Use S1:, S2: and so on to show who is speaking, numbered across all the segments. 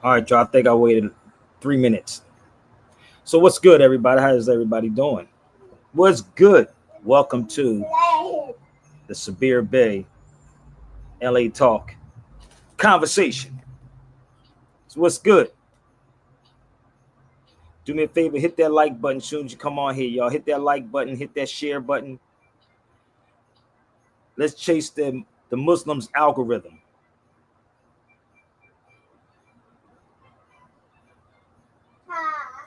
S1: All right, y'all. I think I waited 3 minutes. So what's good, everybody? How is everybody doing? What's good? Welcome to the Sabir Bay LA Talk conversation. So what's good? Do me a favor, hit that like button as soon as you come on here, y'all. Hit that like button, hit that share button. Let's chase the Muslims algorithm.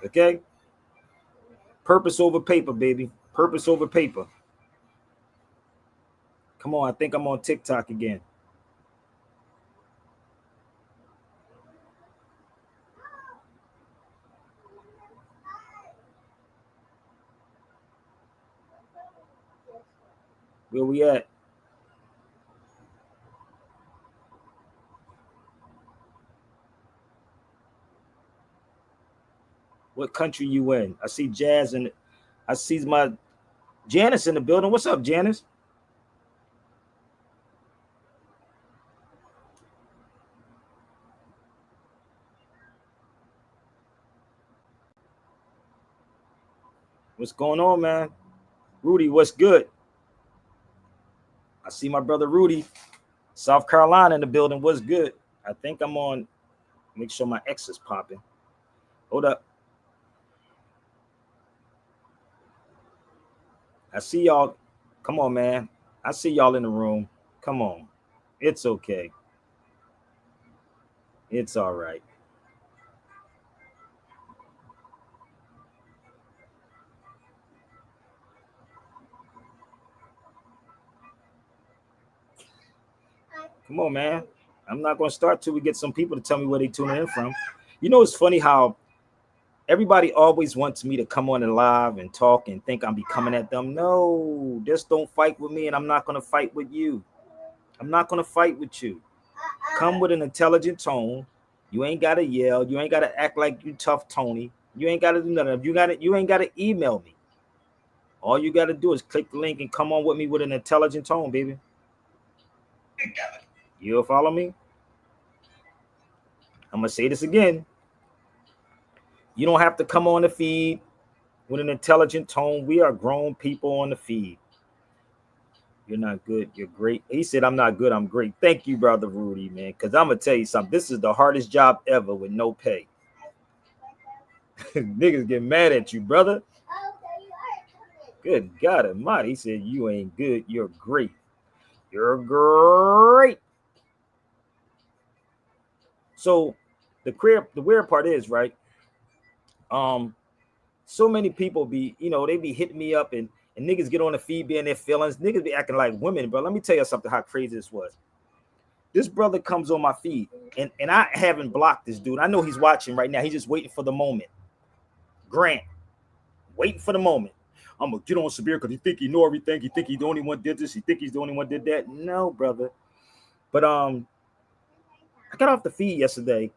S1: Okay? Purpose over paper, baby. Purpose over paper. Come on, I think I'm on TikTok again. Where we at? What country you in? I see Jazz and I see my Janice in the building. What's up, Janice? What's going on, man? Rudy, what's good? I see my brother Rudy, South Carolina in the building. What's good? I think I'm on. Make sure my X is popping. Hold up. I see y'all. Come on, man. I see y'all in the room. Come on. It's okay. It's all right. Come on, man. I'm not going to start till we get some people to tell me where they tuning in from. You know, it's funny how everybody always wants me to come on and live and talk and think I'm be coming at them. No, just don't fight with me, and I'm not going to fight with you. I'm not going to fight with you. Come with an intelligent tone. You ain't gotta yell. You ain't gotta act like you tough Tony. You ain't gotta do nothing. You ain't gotta email me. All you gotta do is click the link and come on with me with an intelligent tone, baby. You'll follow me? I'm gonna say this again. You don't have to come on the feed with an intelligent tone. We are grown people on the feed. You're not good. You're great. He said, I'm not good. I'm great. Thank you, brother Rudy, man. Because I'm going to tell you something. This is the hardest job ever with no pay. Niggas get mad at you, brother. Good God Almighty. He said, you ain't good. You're great. You're great. So the weird part is, right? So many people they be hitting me up and niggas get on the feed being their feelings. Niggas be acting like women, but let me tell you something how crazy this was. This brother comes on my feed and I haven't blocked this dude. I know he's watching right now. He's just waiting for the moment. Grant, waiting for the moment. I'm gonna get on Sabir because he think he know everything. He think he's the only one did this. He think he's the only one did that. No, brother. But I got off the feed yesterday,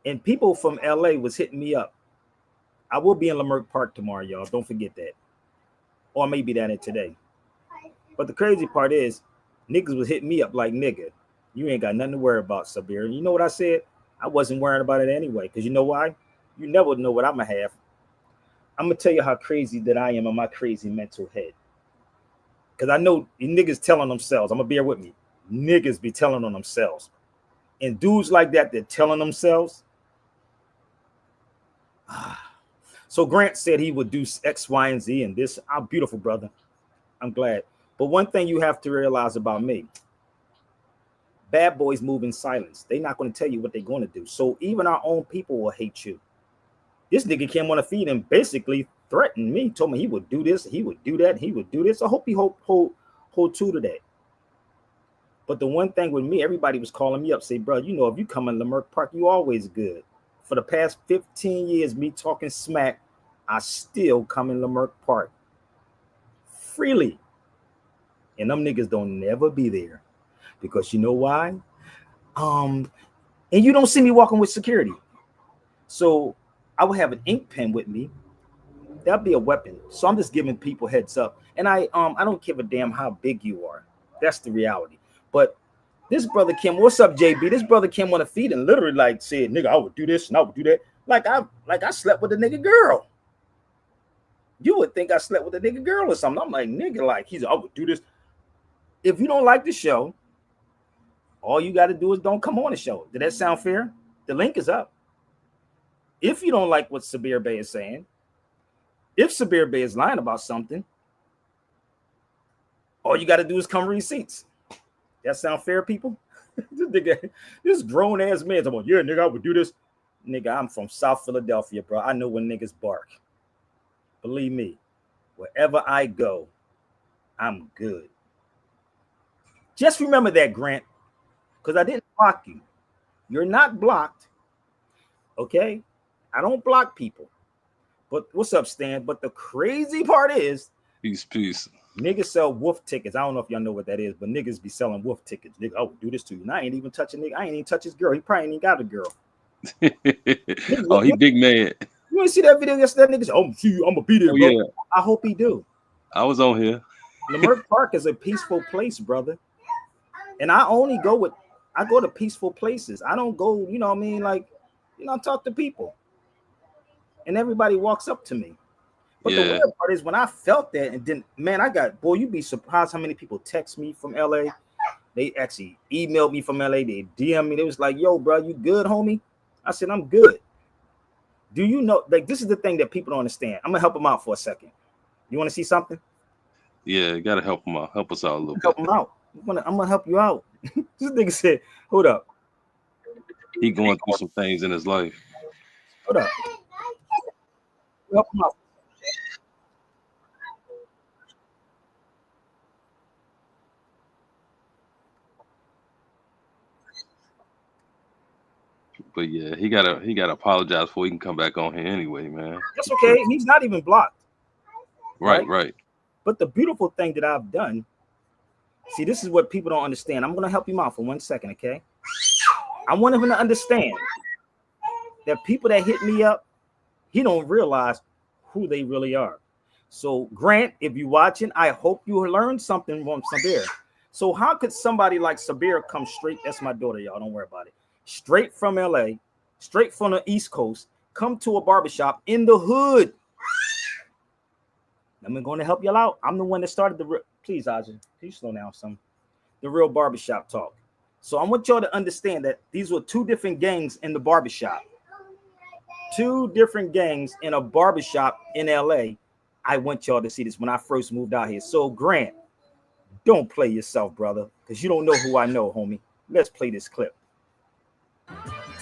S1: and people from LA was hitting me up. I will be in Leimert Park tomorrow, y'all. Don't forget that. Or maybe that in today. But the crazy part is, niggas was hitting me up like, nigga, you ain't got nothing to worry about, Sabir. And you know what I said? I wasn't worrying about it anyway. Because you know why? You never know what I'm going to have. I'm going to tell you how crazy that I am on my crazy mental head. Because I know niggas telling themselves. I'm going to bear with me. Niggas be telling on themselves. And dudes like that, they're telling themselves. So Grant said he would do X, Y, and Z and this. I'm beautiful, brother. I'm glad. But one thing you have to realize about me, bad boys move in silence. They're not going to tell you what they're going to do. So even our own people will hate you. This nigga came on the feed and basically threatened me, told me he would do this, he would do that, he would do this. I hope he hold true to that. But the one thing with me, everybody was calling me up, say, bro, you know, if you come in Leimert Park, you always good. For the past 15 years, me talking smack, I still come in Leimert Park freely. And them niggas don't never be there. Because you know why? And you don't see me walking with security. So I would have an ink pen with me. That'd be a weapon. So I'm just giving people heads up. And I don't give a damn how big you are. That's the reality. But This brother Kim, what's up, JB? This brother Kim on the feed and literally like said, nigga, I would do this and I would do that. Like I slept with a nigga girl. You would think I slept with a nigga girl or something. I'm like, nigga, like I would do this. If you don't like the show, all you got to do is don't come on the show. Did that sound fair? The link is up. If you don't like what Sabir Bey is saying, if Sabir Bey is lying about something, all you got to do is come read seats. That sound fair, people? This grown ass man talking about, yeah, nigga, I would do this. Nigga, I'm from South Philadelphia, bro. I know when niggas bark. Believe me, wherever I go, I'm good. Just remember that, Grant, because I didn't block you. You're not blocked, okay? I don't block people. But what's up, Stan? But the crazy part is,
S2: peace.
S1: Niggas sell wolf tickets. I don't know if y'all know what that is, but niggas be selling wolf tickets. Nigga, I would do this to you. And I ain't even touch a nigga. I ain't even touch his girl. He probably ain't even got a girl. Nigga,
S2: oh, he big mad.
S1: You ain't see that video yesterday? Niggas, oh, see you. I'm gonna be there, bro. Yeah. I hope he do.
S2: I was on here.
S1: Leimert Park is a peaceful place, brother. And I go to peaceful places. I don't go, you know what I mean? Like, you know, I talk to people. And everybody walks up to me. But the weird part is when I felt that, and then, man, you'd be surprised how many people text me from LA. They actually emailed me from LA. They DM me. They was like, yo, bro, you good, homie? I said, I'm good. Do you know, like, this is the thing that people don't understand. I'm going to help them out for a second. You want to see something?
S2: Yeah, you got to help them out. Help us out a little bit.
S1: Help them out. I'm going to help you out. This nigga said, hold up.
S2: He going through some things in his life.
S1: Hold up. Help him out.
S2: But yeah, he gotta apologize before he can come back on here anyway, man.
S1: That's okay. He's not even blocked.
S2: Right.
S1: But the beautiful thing that I've done, see, this is what people don't understand. I'm gonna help him out for 1 second, okay? I want him to understand that people that hit me up, he don't realize who they really are. So Grant, if you're watching, I hope you learned something from Sabir. So how could somebody like Sabir come straight? That's my daughter, y'all. Don't worry about it. Straight from LA, straight from the East Coast, come to a barbershop in the hood. I'm going to help y'all out. I'm the one that started please, Aja, can you slow down some? The real barbershop talk. So I want y'all to understand that these were two different gangs in the barbershop. Two different gangs in a barbershop in LA. I want y'all to see this when I first moved out here. So Grant, don't play yourself, brother, because you don't know who I know, homie. Let's play this clip. You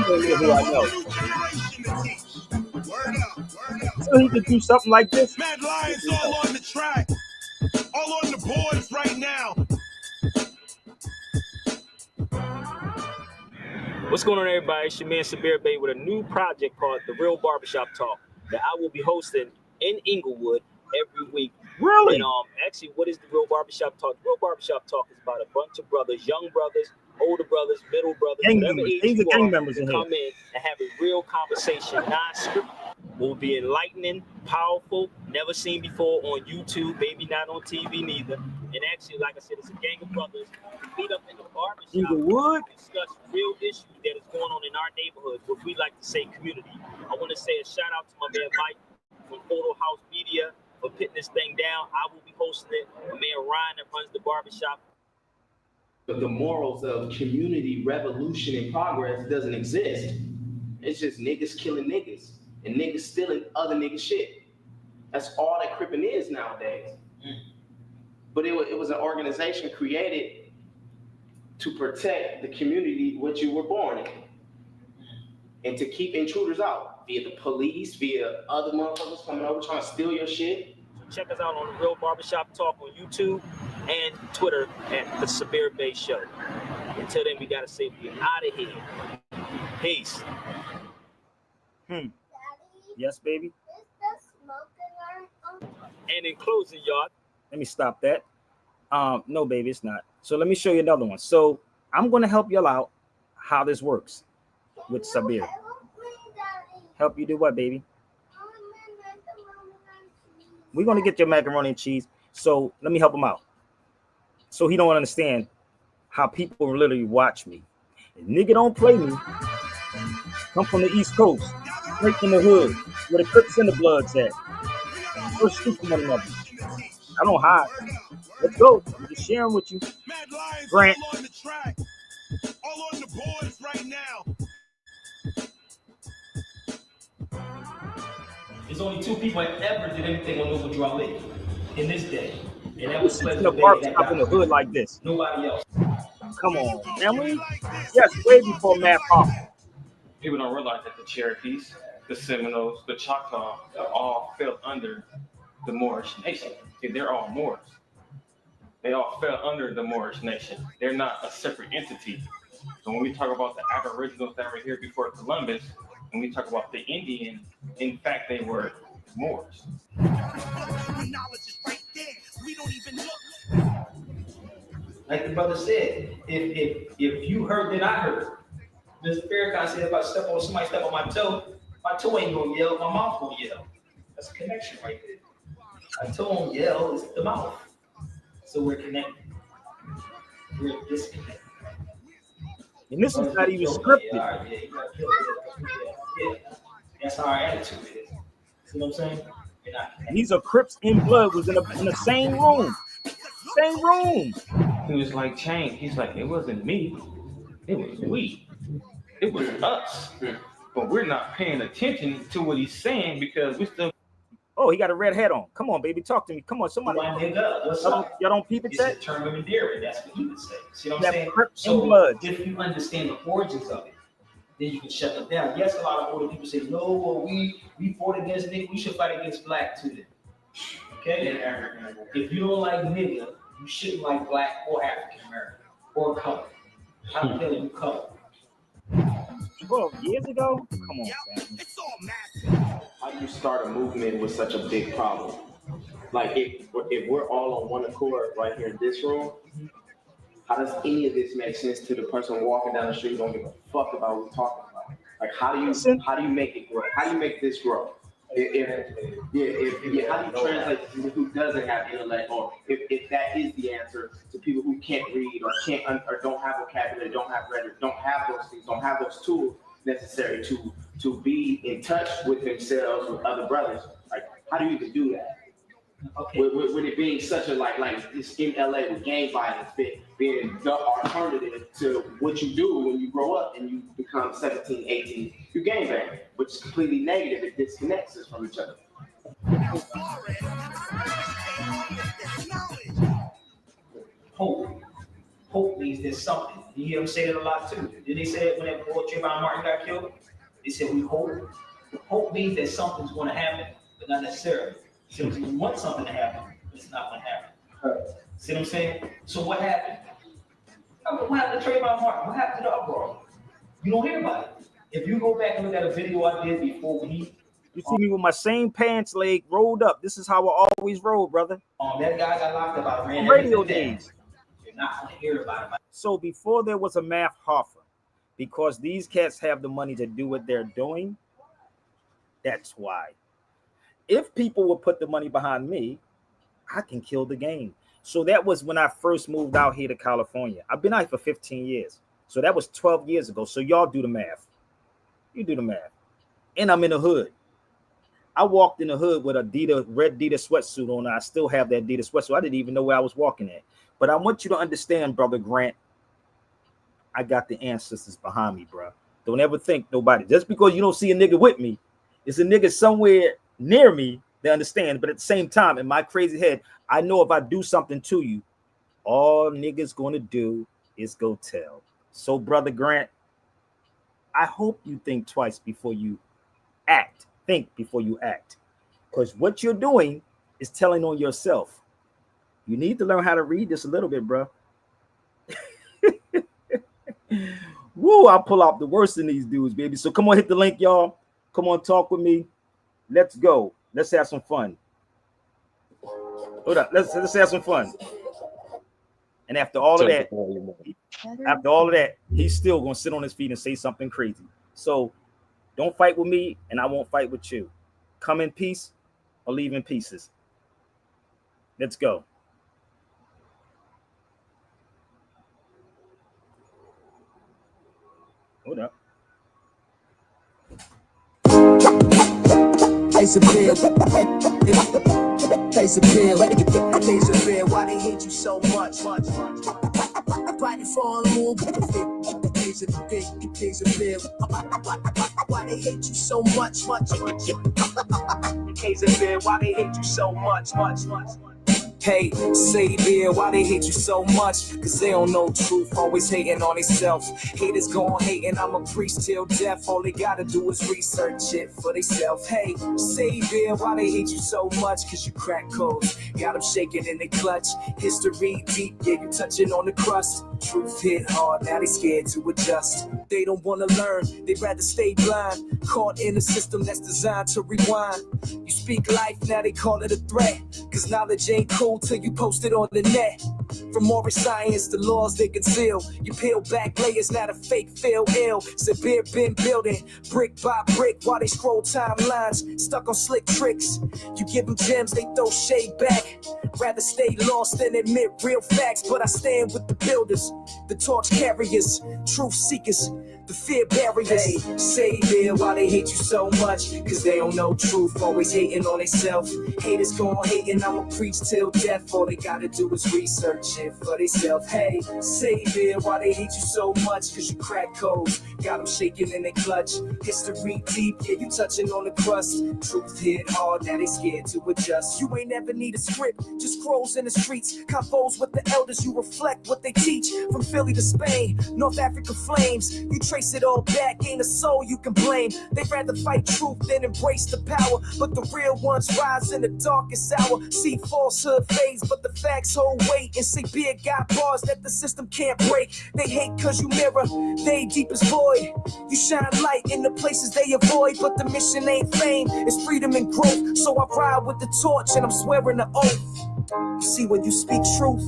S1: don't know who I know. So he could do something like this.
S3: Mad Lions all on the track, all on the boards right now.
S1: What's going on, everybody? It's your man Sabir Bey with a new project called The Real Barbershop Talk that I will be hosting in Inglewood every week. Really? And actually, what is The Real Barbershop Talk? The Real Barbershop Talk is about a bunch of brothers, young brothers, older brothers, middle brothers, whatever age you are, to come in and have a real conversation, non-scripted. Will be enlightening, powerful, never seen before on YouTube, maybe not on TV neither. And actually, like I said, it's a gang of brothers meet up in the barbershop to discuss real issues that is going on in our neighborhoods, what we like to say community. I want to say a shout out to my man Mike from Photo House Media for putting this thing down. I will be hosting it. My man Ryan that runs the barbershop.
S4: The morals of community revolution and progress doesn't exist. It's just niggas killing niggas and niggas stealing other niggas' shit. That's all that Crippin' is nowadays. But it was an organization created to protect the community which you were born in and to keep intruders out via the police, via other motherfuckers coming over trying to steal your shit.
S1: So check us out on The Real Barbershop Talk on YouTube and Twitter at The Sabir Bey Show. Until then, we gotta say we're out of here. Peace. Yes, baby. And in closing, y'all, let me stop that. No, baby, it's not. So let me show you another one. So I'm going to help y'all out how this works with Sabir. Help you do what, baby? We're going to get your macaroni and cheese. So let me help him out. So he don't understand how people literally watch me. If nigga don't play me, come from the East Coast, straight from the hood, where the Crips and the Bloods at. First shoot from one another. I don't hide. Let's go. I'm just sharing with you. Grant.
S3: All on the track. All on the boards right now.
S4: There's only two people that ever did anything on Noble Draw Lake in this day. And that
S1: Who
S4: was
S1: sits in
S4: Pleasant
S1: a
S4: Bay.
S1: bar
S4: That
S1: stop in the
S4: got
S1: hood like this?
S4: nobody else.
S1: Come on, man. Yes, way before Matt Hoffman.
S5: People don't realize that the Cherokees, the Seminoles, the Choctaw, all fell under the Moorish nation. They're all Moors. They all fell under the Moorish nation. They're not a separate entity. So when we talk about the Aboriginals that were here before Columbus, when we talk about the Indian, in fact, they were Moors.
S4: Like the brother said, if you heard, then I heard. Mr. Farrakhan said, if I somebody step on my toe ain't gonna yell, my mouth gonna yell. That's a connection right there. My toe won't yell, it's the mouth. So we're connected. We're disconnected.
S1: And this is not even scripted.
S4: Yeah. That's how our attitude is. See what I'm saying?
S1: These are Crips in blood was in the same room. Same room.
S5: He was like, change. He's like, it wasn't me. It was we. It was us. But we're not paying attention to what he's saying because we still.
S1: Oh, he got a red hat on. Come on, baby. Talk to me. Come on, somebody. Y'all don't peep it.
S4: It's a term of endearment. That's what he would say. See what I'm saying?
S1: Crips
S4: so
S1: in blood.
S4: If you understand the origins of it, then you can shut them down. Yes, a lot of older people say, no, well, we fought against nigga. We should fight against black too. Okay? If you don't like nigga, you shouldn't like black or African American or color. How the hell you color?
S1: 12 years ago? Come on, man.
S4: How do you start a movement with such a big problem? Like if we're all on one accord right here in this room, how does any of this make sense to the person walking down the street who don't give a fuck about what we're talking about? Like how do you make it grow? How do you make this grow? How do you translate to people who doesn't have intellect, or if that is the answer to people who can't read or or don't have vocabulary, don't have rhetoric, don't have those things, don't have those tools necessary to be in touch with themselves, with other brothers? Like how do you even do that? Okay. With it being such a like this in LA with gang violence being the alternative to what you do when you grow up and you become 17, 18, you gangbang, which is completely negative. It disconnects us from each other. Hope means there's something. You hear them say that a lot too. Did they say it when that boy Trayvon Martin got killed? They said we hope. Hope means that something's going to happen, but not necessarily. So you want something to happen, but it's not going to happen. See what I'm saying? So what happened? What happened to Trayvon Martin? What happened to the uproar? You don't hear about it. If you go back and look at a video I did before when you
S1: see me with my same pants leg rolled up. This is how I always roll, brother.
S4: That guy got locked up. I ran
S1: radio days.
S4: You're not going to hear about it.
S1: So before there was a Math Hoffa, because these cats have the money to do what they're doing, that's why. If people would put the money behind me, I can kill the game. So that was when I first moved out here to California. I've been out for 15 years. So that was 12 years ago. So y'all do the math. You do the math. And I'm in the hood. I walked in the hood with a red Adidas sweatsuit on. I still have that Adidas sweatsuit. I didn't even know where I was walking at. But I want you to understand, Brother Grant, I got the ancestors behind me, bro. Don't ever think nobody. Just because you don't see a nigga with me, it's a nigga somewhere near me that understands. But at the same time, in my crazy head, I know if I do something to you, all niggas going to do is go tell. So, Brother Grant, I hope you think twice before you act. Think before you act. Because what you're doing is telling on yourself. You need to learn how to read this a little bit, bro. Woo, I'll pull out the worst in these dudes, baby. So come on, hit the link, y'all. Come on, talk with me. Let's go. Let's have some fun. Hold up. Let's have some fun. And after all of that, he's still gonna sit on his feet and say something crazy. So don't fight with me, and I won't fight with you. Come in peace or leave in pieces. Let's go. Hold up.
S6: Face a bill. Face a bill. Face a bill. Why they hate you so much? Fighting for a move. Face a bill. Why they hate you so much? Face a bill. Why they hate you so much? Hey, Savior, why they hate you so much? Cause they don't know truth, always hating on themselves. Haters gon' hating, I'ma preach till death. All they gotta do is research it for themselves. Hey, Savior, why they hate you so much? Cause you crack codes, got them shaking in the clutch. History deep, yeah, you touching on the crust. Truth hit hard, now they scared to adjust. They don't wanna learn, they'd rather stay blind. Caught in a system that's designed to rewind. You speak life, now they call it a threat. Cause knowledge ain't cool till you post it on the net. From more science to laws they conceal. You peel back layers, now the fake feel ill. Severe been building, brick by brick, while they scroll timelines, stuck on slick tricks. You give them gems, they throw shade back. Rather stay lost than admit real facts. But I stand with the builders, the torch carriers, truth seekers, the fear barriers. Hey, Savior, why they hate you so much? Cause they don't know truth, always hating on themselves. Haters gon' hating, I'ma preach till death. All they gotta do is research it for themselves. Hey, Savior, why they hate you so much? Cause you crack codes, got them shaking in their clutch. History deep, yeah, you touching on the crust. Truth hit hard, now they scared to adjust. You ain't never need a script, just scrolls in the streets. Convos with the elders, you reflect what they teach. From Philly to Spain, North Africa flames. You trace it all back, ain't a soul you can blame. They'd rather fight truth than embrace the power. But the real ones rise in the darkest hour. See falsehood fades, but the facts hold weight. And say big got bars that the system can't break. They hate cause you mirror, they deepest void. You shine light in the places they avoid. But the mission ain't fame, it's freedom and growth. So I ride with the torch and I'm swearing the oath. You see, when you speak truth,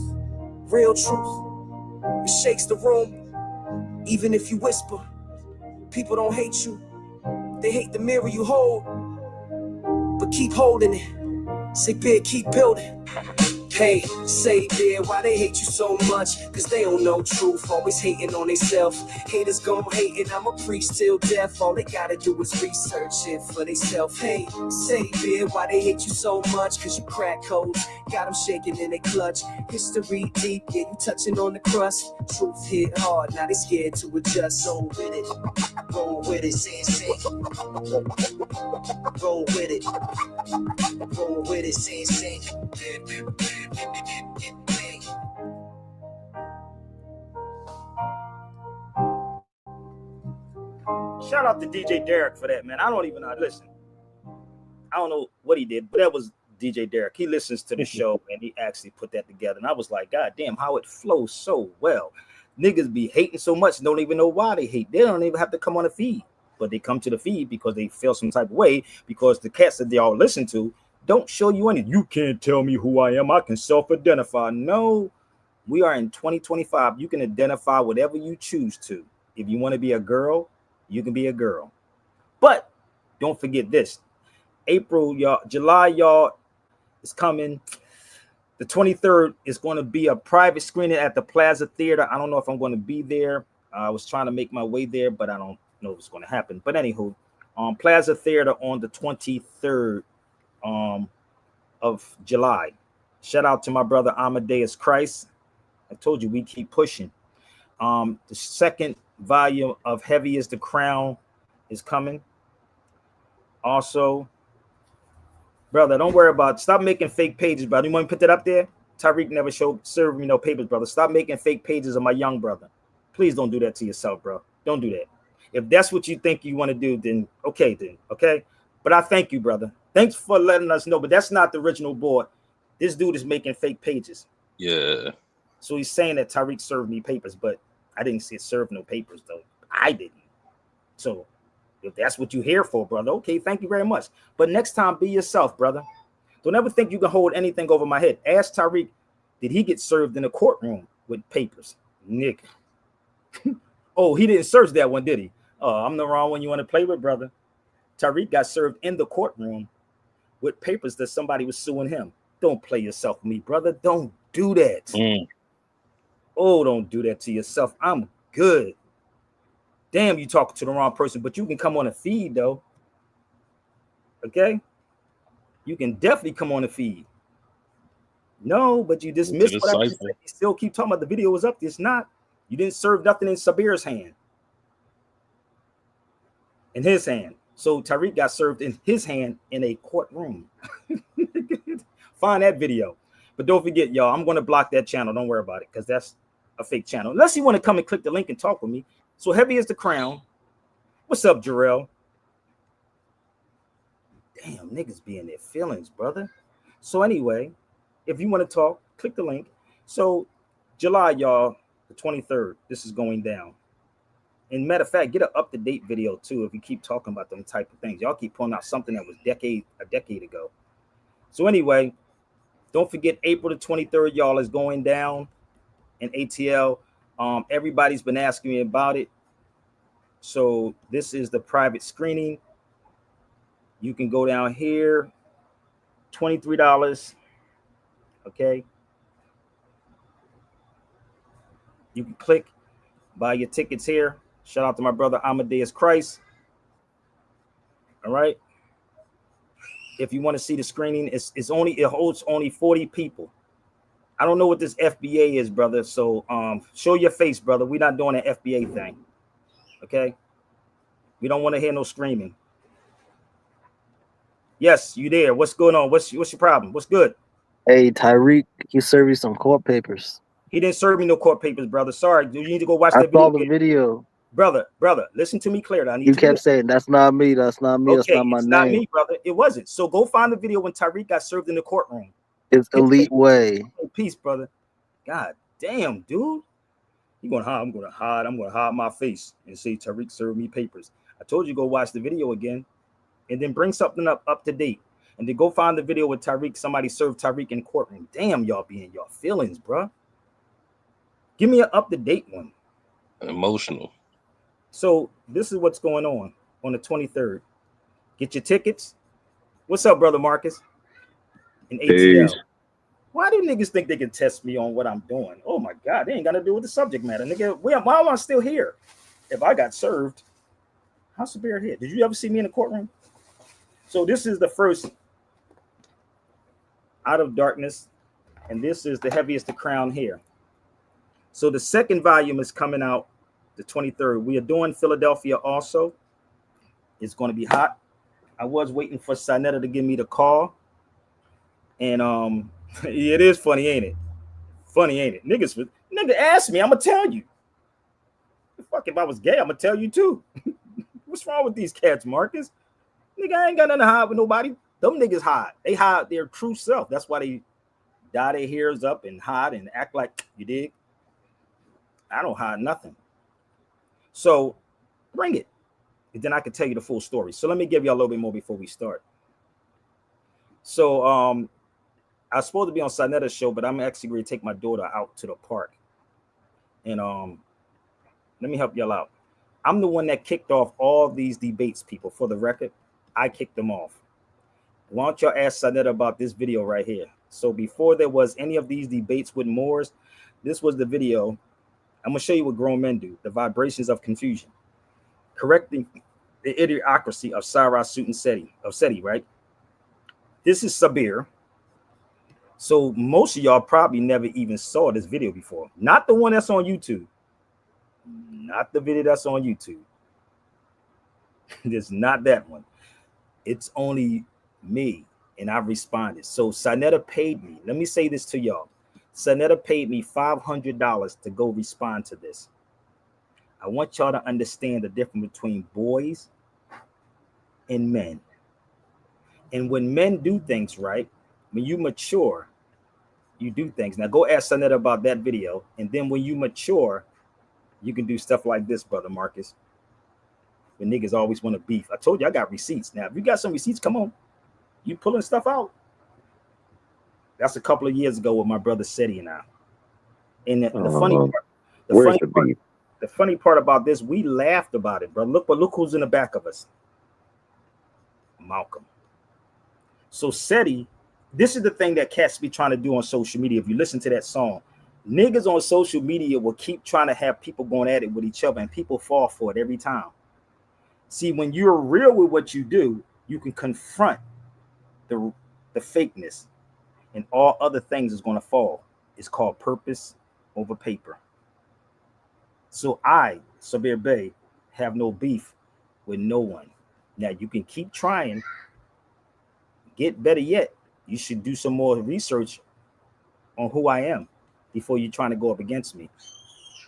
S6: real truth, it shakes the room. Even if you whisper, people don't hate you. They hate the mirror you hold. But keep holding it. Say big, keep building. Hey, Savior, why they hate you so much? Cause they don't know truth, always hating on themselves. Haters gon' hating, I'ma preach till death. All they gotta do is research it for themselves. Hey, Savior, why they hate you so much? Cause you crack codes, got them shaking in their clutch. History deep, yeah, you touching on the crust. Truth hit hard, now they scared to adjust. So with it, roll with it, sin. Roll with it, roll with it, sin.
S1: Shout out to DJ Derek for that, man. I don't even know. Listen, I don't know what he did, but that was DJ Derek. He listens to the show and he actually put that together. And I was like, God damn, how it flows so well. Niggas be hating so much, don't even know why they hate. They don't even have to come on the feed, but they come to the feed because they feel some type of way, because the cats that they all listen to don't show you anything. You can't tell me who I am. I can self-identify. No, we are in 2025. You can identify whatever you choose to. If you want to be a girl, you can be a girl. But don't forget this. April, y'all, July, y'all, is coming. The 23rd is going to be a private screening at the Plaza Theater. I don't know if I'm going to be there. I was trying to make my way there, but I don't know if it's going to happen. But anywho, Plaza Theater on the 23rd of July. Shout out to my brother Amadeus Christ. I told you we keep pushing. The second volume of Heavy is the Crown is coming. Also, brother, don't worry about it. Stop making fake pages, brother. You want me to put that up there? Tariq never served me no papers, brother. Stop making fake pages of my young brother. Please don't do that to yourself, bro. Don't do that. If that's what you think you want to do, then okay. But I thank you, brother. Thanks for letting us know. But that's not the original board. This dude is making fake pages.
S2: Yeah.
S1: So he's saying that Tariq served me papers, but I didn't see it serve no papers, though. I didn't. So if that's what you're here for, brother, okay, thank you very much. But next time, be yourself, brother. Don't ever think you can hold anything over my head. Ask Tariq, did he get served in a courtroom with papers? Nick. Oh, he didn't search that one, did he? Oh, I'm the wrong one you want to play with, brother. Tariq got served in the courtroom with papers that somebody was suing him. Don't play yourself with me, brother. Don't do that. Oh, don't do that to yourself. I'm good. Damn, you talking to the wrong person, but you can come on a feed though. Okay, you can definitely come on the feed. No, but you dismissed what I just said. You still keep talking about the video was up. It's not. You didn't serve nothing in Sabir's hand. In his hand. So Tariq got served in his hand in a courtroom. Find that video. But don't forget, y'all, I'm going to block that channel. Don't worry about it, because that's a fake channel. Unless you want to come and click the link and talk with me. So heavy as the crown. What's up, Jarrell? Damn, niggas be in their feelings, brother. So anyway, if you want to talk, click the link. So July, y'all, the 23rd, this is going down. And matter of fact, get an up-to-date video too if you keep talking about them type of things. Y'all keep pulling out something that was a decade ago. So anyway, don't forget April the 23rd, y'all, is going down in ATL. Everybody's been asking me about it. So this is the private screening. You can go down here, $23. Okay. You can click, buy your tickets here. Shout out to my brother Amadeus Christ. All right. If you want to see the screening, it holds only 40 people. I don't know what this FBA is, brother. So show your face, brother. We're not doing an FBA thing. Okay. We don't want to hear no screaming. Yes, you there. What's going on? What's your problem? What's good?
S7: Hey, Tyreek, he served you some court papers.
S1: He didn't serve me no court papers, brother. Sorry. You need to go watch
S7: that video. I saw the
S1: again.
S7: video.
S1: Brother, listen to me clearly.
S7: You kept saying, that's not me. That's not me.
S1: Okay,
S7: that's not my
S1: it's
S7: name.
S1: not me, brother. It wasn't. So go find the video when Tariq got served in the courtroom.
S7: It's Elite Way.
S1: Peace, brother. God damn, dude. You going to hide? I'm going to hide. I'm going to hide my face and say Tariq served me papers. I told you go watch the video again and then bring something up to date. And then go find the video with Tariq. Somebody served Tariq in the courtroom. Damn, y'all be in your feelings, bro. Give me an up-to-date one.
S2: Emotional.
S1: So this is what's going on the 23rd. Get your tickets. What's up, brother Marcus? In ATL. Peace. Why do niggas think they can test me on what I'm doing? Oh my God, they ain't got to do with the subject matter. Nigga, why am I still here? If I got served, how's the bear here? Did you ever see me in the courtroom? So this is the first Out of Darkness, and this is the Heaviest the Crown here. So the second volume is coming out the 23rd. We are doing Philadelphia also. It's going to be hot. I was waiting for Sinetta to give me the call. And it is funny, ain't it? Funny, ain't it? Nigga ask me, I'm going to tell you. Fuck, if I was gay, I'm going to tell you too. What's wrong with these cats, Marcus? Nigga, I ain't got nothing to hide with nobody. Them niggas hide. They hide their true self. That's why they dye their hairs up and hide and act like, you dig? I don't hide nothing. So bring it. And then I can tell you the full story. So let me give you a little bit more before we start. So I was supposed to be on Sinetta's show, but I'm actually going to take my daughter out to the park. And let me help y'all out. I'm the one that kicked off all these debates, people. For the record, I kicked them off. Why don't y'all ask Sinetta about this video right here? So before there was any of these debates with Moors, this was the video. I'm going to show you what grown men do. The vibrations of confusion. Correcting the idiocracy of Sarah Suit Seti, right? This is Sabir. So most of y'all probably never even saw this video before. Not the one that's on YouTube. Not the video that's on YouTube. It's not that one. It's only me, and I responded. So Sinetta paid me. Let me say this to y'all. Sinetta paid me $500 to go respond to this. I want y'all to understand the difference between boys and men. And when men do things right, when you mature, you do things. Now go ask Sinetta about that video. And then when you mature, you can do stuff like this, brother Marcus. When niggas always want to beef. I told you I got receipts. Now, if you got some receipts, come on. You pulling stuff out. That's a couple of years ago with my brother Seti and I. And the funny part about this, we laughed about it, bro. Look who's in the back of us. Malcolm. So Seti this is the thing that cats be trying to do on social media. If you listen to that song, niggas on social media will keep trying to have people going at it with each other, and people fall for it every time. See, when you're real with what you do, you can confront the fakeness, and all other things is going to fall. It's called purpose over paper. So I, Sabir Bey, have no beef with no one. Now you can keep trying. Get better yet, you should do some more research on who I am before you're trying to go up against me.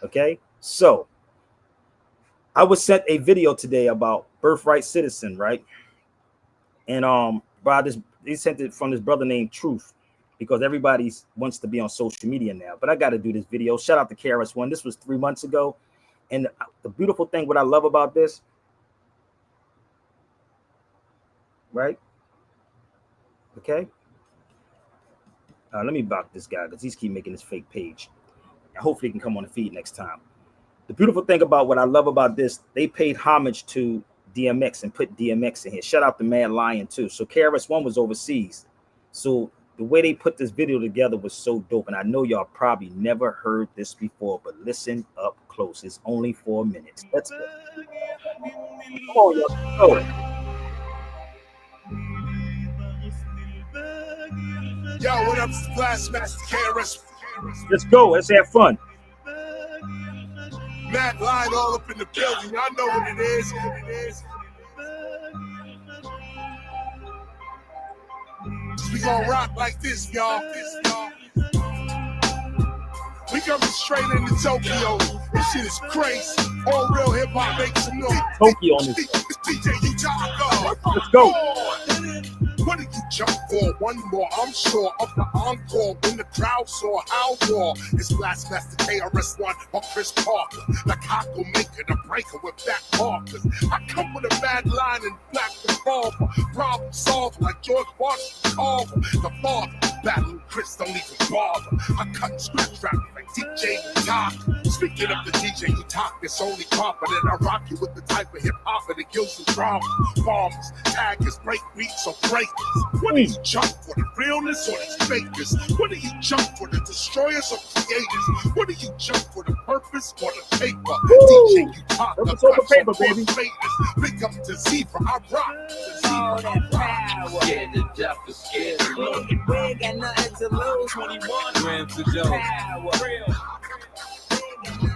S1: Okay? So I was sent a video today about Birthright Citizen, right? And he sent it from this brother named Truth, because everybody wants to be on social media now. But I got to do this video. Shout out to KRS-One. This was 3 months ago. And the beautiful thing, what I love about this, right? Okay. Let me block this guy because he's keep making this fake page. Hopefully he can come on the feed next time. The beautiful thing about what I love about this, they paid homage to DMX and put DMX in here. Shout out to Mad Lion too. So KRS-One was overseas. So the way they put this video together was so dope. And I know y'all probably never heard this before, but listen up close. It's only 4 minutes. Let's go. Come on, y'all. Go.
S3: Yo, what up, Blastmaster KRS?
S1: Let's go. Let's have fun.
S3: Matt Line all up in the building. I know what it is. We gon' rock like this, y'all. We coming straight into Tokyo. This shit is crazy. All real hip hop makes some noise.
S1: Tokyo on this.
S3: DJ, you talk.
S1: Let's go.
S3: What did you jump for? One more, I'm sure of the encore. When the crowd saw how war, it's Blastmaster KRS-One or Chris Parker. The cock will make it a breaker with back markers. I come with a bad line and black revolver. Problem solved like George Washington Carver. The father, battle Chris, don't even bother. I cut and scratch rap like DJ Talk. Speaking of the DJ you talk, it's only confident. I rock you with the type of hip hop that kills some drama. Bombers, taggers, break beats or breakers. What do you jump for, the realness or the fakers? What do you jump for, the destroyers or creators? What do you jump for, the purpose or the paper? DJ you talk, the
S1: paper, baby.
S3: Big up to Zebra, I rock.
S6: All that power.
S8: Scared to death, but scared to love.
S6: We ain't got nothing to lose.
S8: 21 grams of dough.
S6: Power.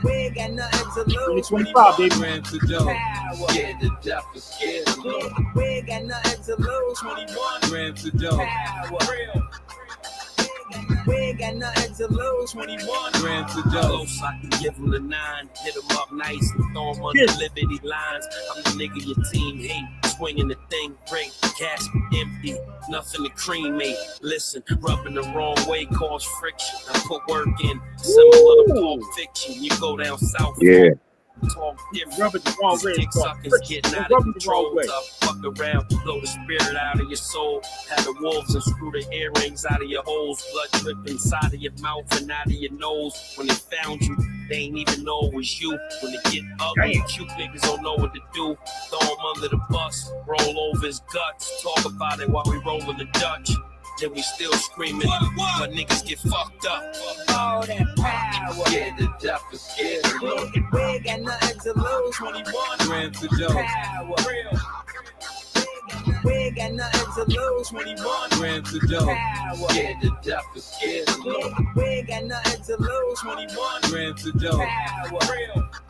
S6: We ain't got nothing to lose.
S1: 25, baby.
S8: Grams of dough.
S6: Power.
S8: Scared to death, but scared to love.
S6: We ain't got nothing to lose.
S8: 21 grams of dough.
S6: Power. We ain't got nothing to lose.
S8: 21 grams of dough. So I can give him the 9, hit him up nice and throw him under Liberty lines. I'm the nigga your team hate. Swinging the thing great, cash empty, nothing to cremate. Listen, rubbing the wrong way cause friction. I put work in, similar to Pulp Fiction. You go down south,
S7: Yeah.
S8: talk different.
S1: Rubbing the wrong way
S8: Dick
S1: cause
S8: suckers
S1: friction.
S8: getting out
S1: Rubbing
S8: of
S1: the wrong
S8: control.
S1: way.
S8: Tough, fuck around, blow the spirit out of your soul. Have the wolves and screw the earrings out of your holes. Blood dripping inside of your mouth and out of your nose. When they found you, they ain't even know it was you. When they get ugly, cute niggas don't know what to do. Throw him under the bus, roll over his guts. Talk about it while we rollin' the Dutch. Then we still screaming, but niggas get fucked up.
S6: All that power.
S8: Scared to death, but scared to love.
S6: We ain't got nothing to lose.
S8: 21 grams of dough.
S6: Power. We ain't got nothing to lose.
S8: 21 grams of dough.
S6: Power.
S8: Scared to death, but scared to love.
S6: We ain't got nothing to lose.
S8: 21 grams of dough.
S6: Power.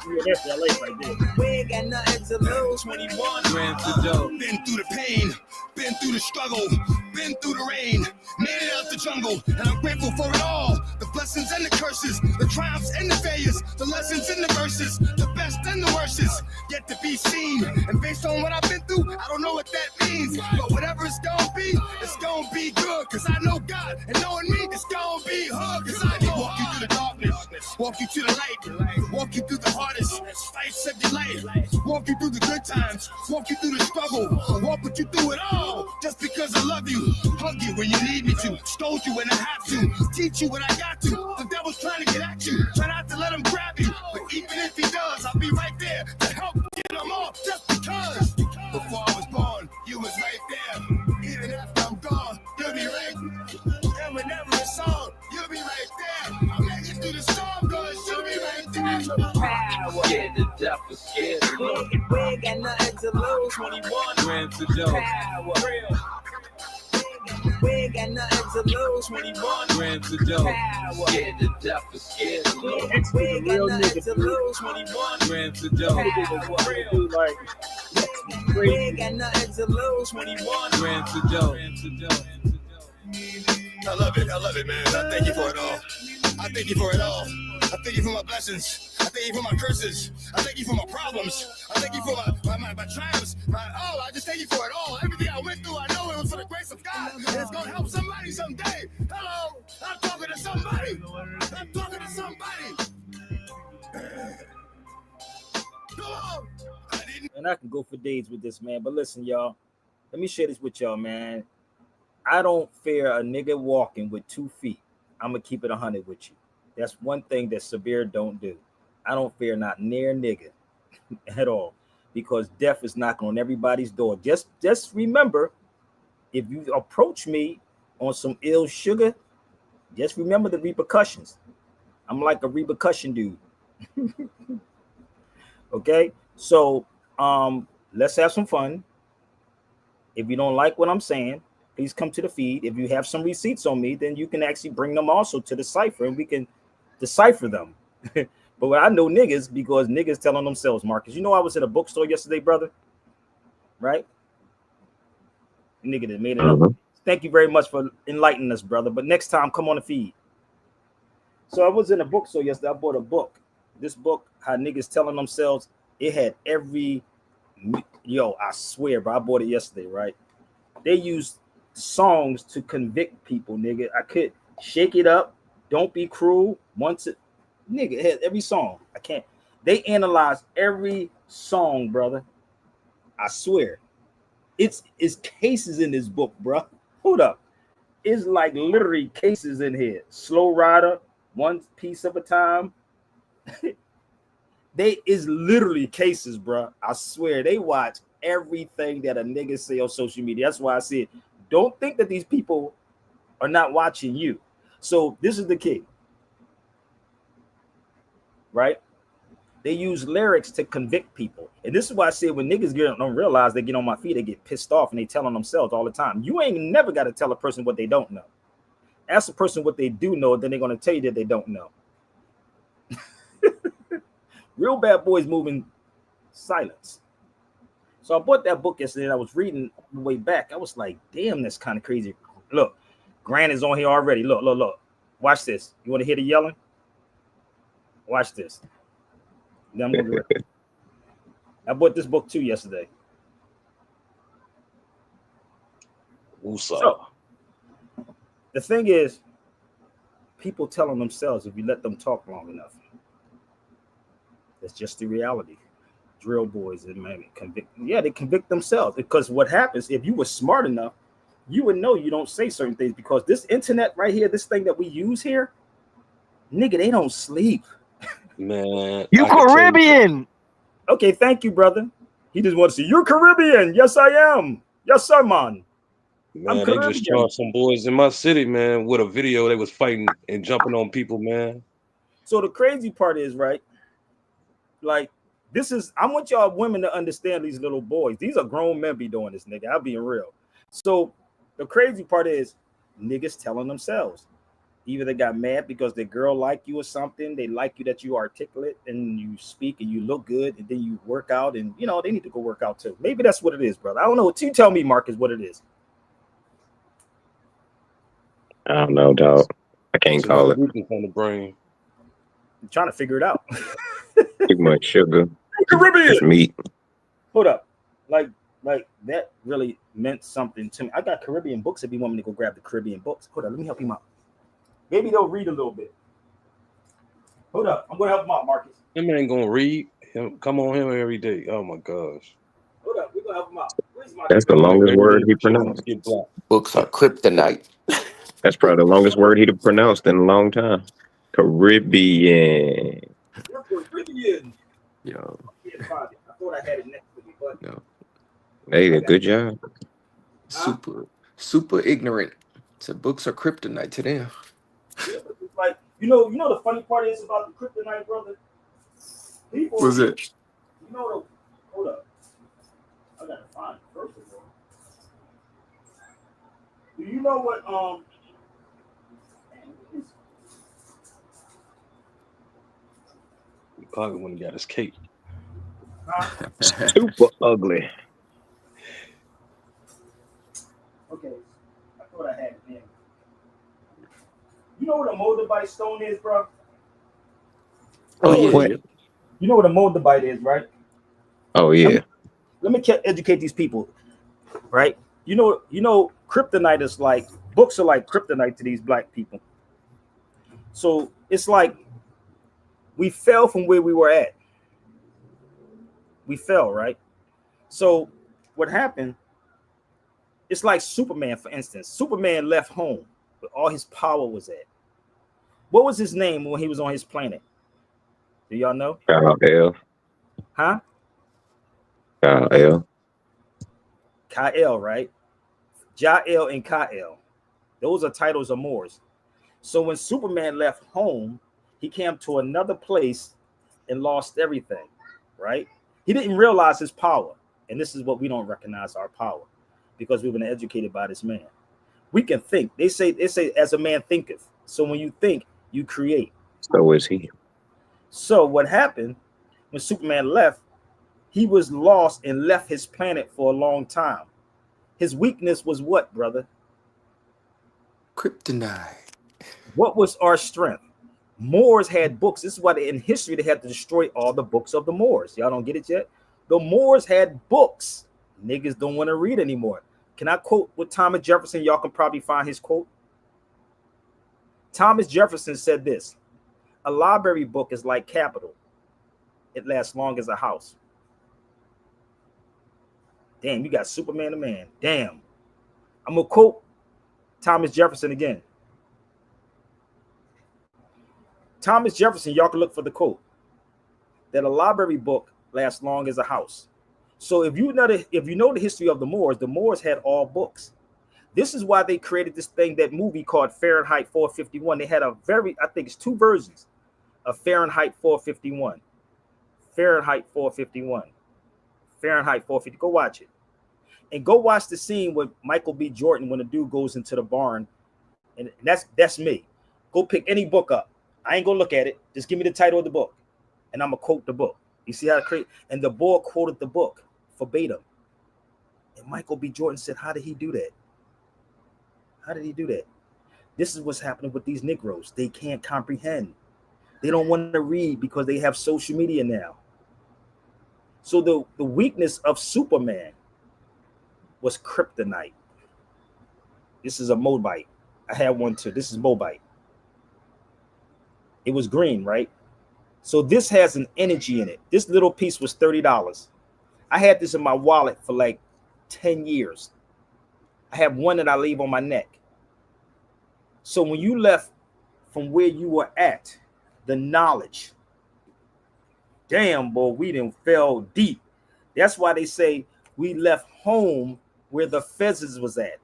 S1: Yeah, that's LA right there.
S6: We ain't got nothing to lose.
S8: 21 grams of dough.
S3: Been through the pain, been through the struggle, been through the rain, made it out the jungle, and I'm grateful for it all. The blessings and the curses, the triumphs and the failures, the lessons and the verses, the best and the worstest, yet to be seen. And based on what I've been through, I don't know what that means, but whatever it's gonna be good, cause I know God, and knowing me, it's gonna be hard, cause I can walk you through the darkness, walk you to the light, walk you through the hardest fights of your life, walk you through the good times, walk you through the struggle, walk with you through it all, just because I love you, hug you when you need me to, scold you when I have to, teach you what I got to, the devil's trying to get at you, try not to let him grab you, but even if he does, I'll be right there to help get him off, just because, before I was born, you was right there, even after I'm gone, you'll be right through the storm, gonna shoot me right down.
S6: Power.
S8: Scared to death or scared to lose.
S6: We ain't got nothing to lose.
S8: 21 grams of dope.
S6: Power. We ain't got nothing to lose.
S8: 21 grams of dope.
S6: Power.
S8: Scared to death or scared to lose.
S6: We ain't got nothing to lose.
S8: 21 grams of dope.
S6: Power. We ain't got nothing to lose.
S8: 21 grams of dope.
S3: I love it, man. I thank you for it all. I thank you for it all. I thank you for my blessings. I thank you for my curses. I thank you for my problems. I thank you for my triumphs. I just thank you for it all. Everything I went through, I know it was for the grace of God. And it's going to help somebody someday. Hello, I'm talking to somebody. I'm talking to somebody. Hello.
S1: And I can go for days with this, man. But listen, y'all, let me share this with y'all, man. I don't fear a nigga walking with 2 feet. I'm going to keep it 100 with you. That's one thing that Severe don't do. I don't fear not near nigga at all, because death is knocking on everybody's door. Just remember, if you approach me on some ill sugar, just remember the repercussions. I'm like a repercussion dude. Okay, so let's have some fun. If you don't like what I'm saying, please come to the feed. If you have some receipts on me, then you can actually bring them also to the cipher and we can decipher them. But I know niggas because niggas telling themselves, Marcus. You know, I was at a bookstore yesterday, brother. Right? Nigga that made it up. Thank you very much for enlightening us, brother. But next time, come on the feed. So I was in a bookstore yesterday. I bought a book. This book, how niggas telling themselves, it had every, I swear, bro, I bought it yesterday, right? They used songs to convict people, nigga. I could shake it up, don't be cruel, once it, nigga, it had every song. I can't. They analyzed every song, brother. I swear. It's cases in this book, bro. Hold up. It's like literally cases in here. Slow Rider, One Piece of a Time. They is literally cases, bro. I swear they watch everything that a nigga say on social media. That's why I said, don't think that these people are not watching you. So this is the key, right? They use lyrics to convict people. And this is why I say when niggas don't realize they get on my feet, they get pissed off and they telling themselves all the time. You ain't never got to tell a person what they don't know. Ask a person what they do know, then they're going to tell you that they don't know. Real bad boys move in silence. So I bought that book yesterday and I was reading on the way back. I was like, damn, that's kind of crazy. Look, Grant is on here already. Look. Watch this. You want to hear the yelling? Watch this. Then I'm gonna I bought this book too yesterday. So, the thing is, people telling themselves if you let them talk long enough. That's just the reality. Drill boys and man, they convict themselves, because what happens if you were smart enough, you would know you don't say certain things, because this internet right here, this thing that we use here, nigga, they don't sleep.
S2: Man,
S7: You Caribbean.
S1: Okay, thank you, brother. He just wants to say, you're Caribbean. Yes, I am. Yes, sir, man.
S2: Man, they just charged some boys in my city, man, with a video. They was fighting and jumping on people, man.
S1: So the crazy part is, right, like, I want y'all women to understand these little boys. These are grown men be doing this, nigga. I'll be real. So the crazy part is niggas telling themselves. Either they got mad because their girl like you or something. They like you that you articulate and you speak and you look good, and then you work out, and they need to go work out too. Maybe that's what it is, brother. I don't know. What you tell me, Marcus, what it is.
S9: I don't know, dog. I can't call it.
S2: On the brain.
S1: I'm trying to figure it out.
S9: Too much sugar.
S1: Caribbean.
S9: Just meat.
S1: Hold up. Like that really meant something to me. I got Caribbean books if you want me to go grab the Caribbean books. Hold up, let me help him out. Maybe they'll read a little bit. Hold up, I'm gonna help him out, Marcus.
S2: Him ain't gonna read. Come on him every day. Oh my gosh.
S1: Hold up, we're gonna help him out.
S9: That's the longest word he pronounced.
S10: Books are kryptonite.
S9: That's probably the longest word he'd have pronounced in a long time. Caribbean.
S1: Caribbean.
S10: Yo.
S1: I thought I had it next to me, but
S10: No.
S9: Hey, good job.
S10: Super ignorant. So books are kryptonite to them.
S1: it's like You know the funny part is about the kryptonite, brother. People,
S11: Was it?
S1: you know the. Hold up, I gotta find it first of all. Do you know what?
S2: He probably when he got his cake.
S9: Super ugly.
S1: Okay, I thought I had it there. You know what a moldavite stone is, bro?
S10: Oh yeah,
S9: What?
S10: yeah.
S1: You know what a moldavite is, right?
S9: Oh yeah.
S1: Let me educate these people, right? You know, kryptonite is like books are like kryptonite to these black people. So it's like we fell from where we were at. We fell, right? So what happened? It's like Superman, for instance. Superman left home, but all his power was at. What was his name when he was on his planet? Do y'all know?
S9: L.
S1: Huh?
S9: L.
S1: Kal, right? Jael and Kal. Those are titles of Moors. So when Superman left home, he came to another place and lost everything, right? He didn't realize his power. And this is what we don't recognize our power because we've been educated by this man. We can think. They say as a man thinketh. So when you think, you create.
S9: So is he.
S1: So what happened when Superman left, he was lost and left his planet for a long time. His weakness was what, brother?
S11: Kryptonite.
S1: What was our strength? Moors had books. This is why in history they had to destroy all the books of the Moors. Y'all don't get it yet? The Moors had books. Niggas don't want to read anymore. Can I quote what Thomas Jefferson? Y'all can probably find his quote. Thomas Jefferson said this: a library book is like capital. It lasts long as a house. Damn, you got Superman the man. Damn. I'm going to quote Thomas Jefferson again. Thomas Jefferson, y'all can look for the quote, that a library book lasts long as a house. So if you know the history of the Moors had all books. This is why they created this thing, that movie called Fahrenheit 451. They had I think it's two versions of Fahrenheit 451. Fahrenheit 451. Fahrenheit 450. Go watch it. And go watch the scene with Michael B. Jordan when the dude goes into the barn. And that's me. Go pick any book up. I ain't gonna look at it. Just give me the title of the book. And I'm gonna quote the book. You see how to create? And the boy quoted the book verbatim. And Michael B. Jordan said, how did he do that? How did he do that? This is what's happening with these Negroes. They can't comprehend. They don't want to read because they have social media now. So the weakness of Superman was kryptonite. This is a Mobite. I had one too. This is Mobite. It was green, right? So this has an energy in it. This little piece was $30. I had this in my wallet for like 10 years. I have one that I leave on my neck. So when you left from where you were at, the knowledge, damn, boy, we done fell deep. That's why they say we left home where the feathers was at.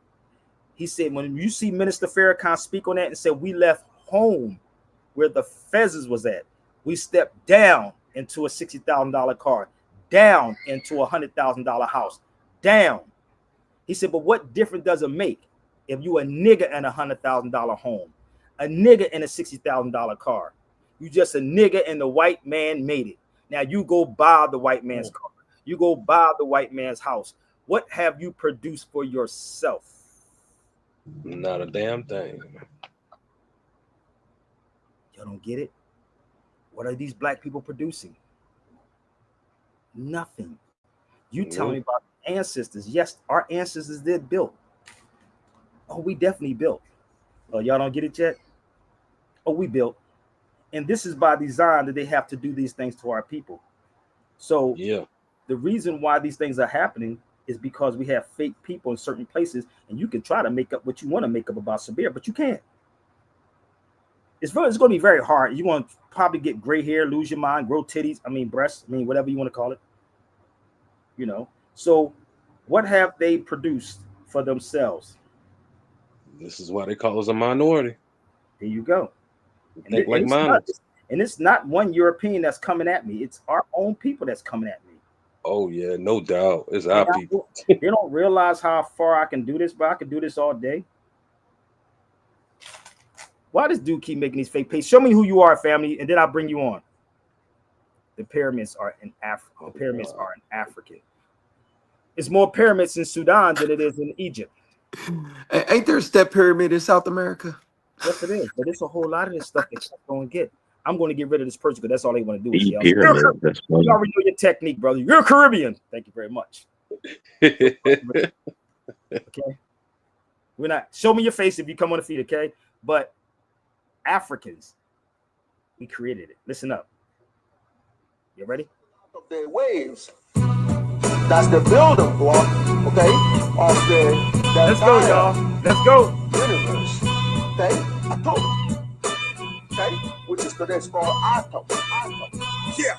S1: He said, when you see Minister Farrakhan speak on that and said, we left home where the feathers was at, we stepped down into a $60,000 car, down into a $100,000 house, down. He said, but what difference does it make if you a nigga in a $100,000 home, a nigga in a $60,000 car? You just a nigga and the white man made it. Now you go buy the white man's car. You go buy the white man's house. What have you produced for yourself?
S2: Not a damn thing.
S1: Y'all don't get it? What are these black people producing? Nothing. You tell me about ancestors. Yes, our ancestors did build. Oh, we definitely built. Oh, y'all don't get it yet? Oh, we built. And this is by design that they have to do these things to our people. So
S2: yeah, the
S1: reason why these things are happening is because we have fake people in certain places, and you can try to make up what you want to make up about Sabir, but you can't. It's going to be very hard. You're going to probably get gray hair, lose your mind, grow titties, breasts, whatever you want to call it. You know, so what have they produced for themselves?
S2: This is why they call us a minority.
S1: There you go.
S2: Think like mine.
S1: And it's not one European that's coming at me. It's our own people that's coming at me.
S2: Oh yeah, no doubt. It's our people.
S1: They don't realize how far I can do this, but I can do this all day. Why does dude keep making these fake pages? Show me who you are, family, and then I'll bring you on. The pyramids are in Africa. The pyramids are in Africa. It's more pyramids in Sudan than it is in Egypt.
S10: Ain't there a step pyramid in South America?
S1: Yes, it is. But it's a whole lot of this stuff that you're going to get. I'm going to get rid of this person because that's all they want to do.
S9: The pyramid.
S1: You already know your technique, brother. You're Caribbean. Thank you very much. Okay. We're not. Show me your face if you come on the feed, okay? But Africans, we created it. Listen up. You ready?
S11: Their ways. That's the building block, okay? Of the
S1: let's go, y'all. Let's go.
S11: Universe, okay? Atom, okay? Which is today's called atom.
S12: Yeah.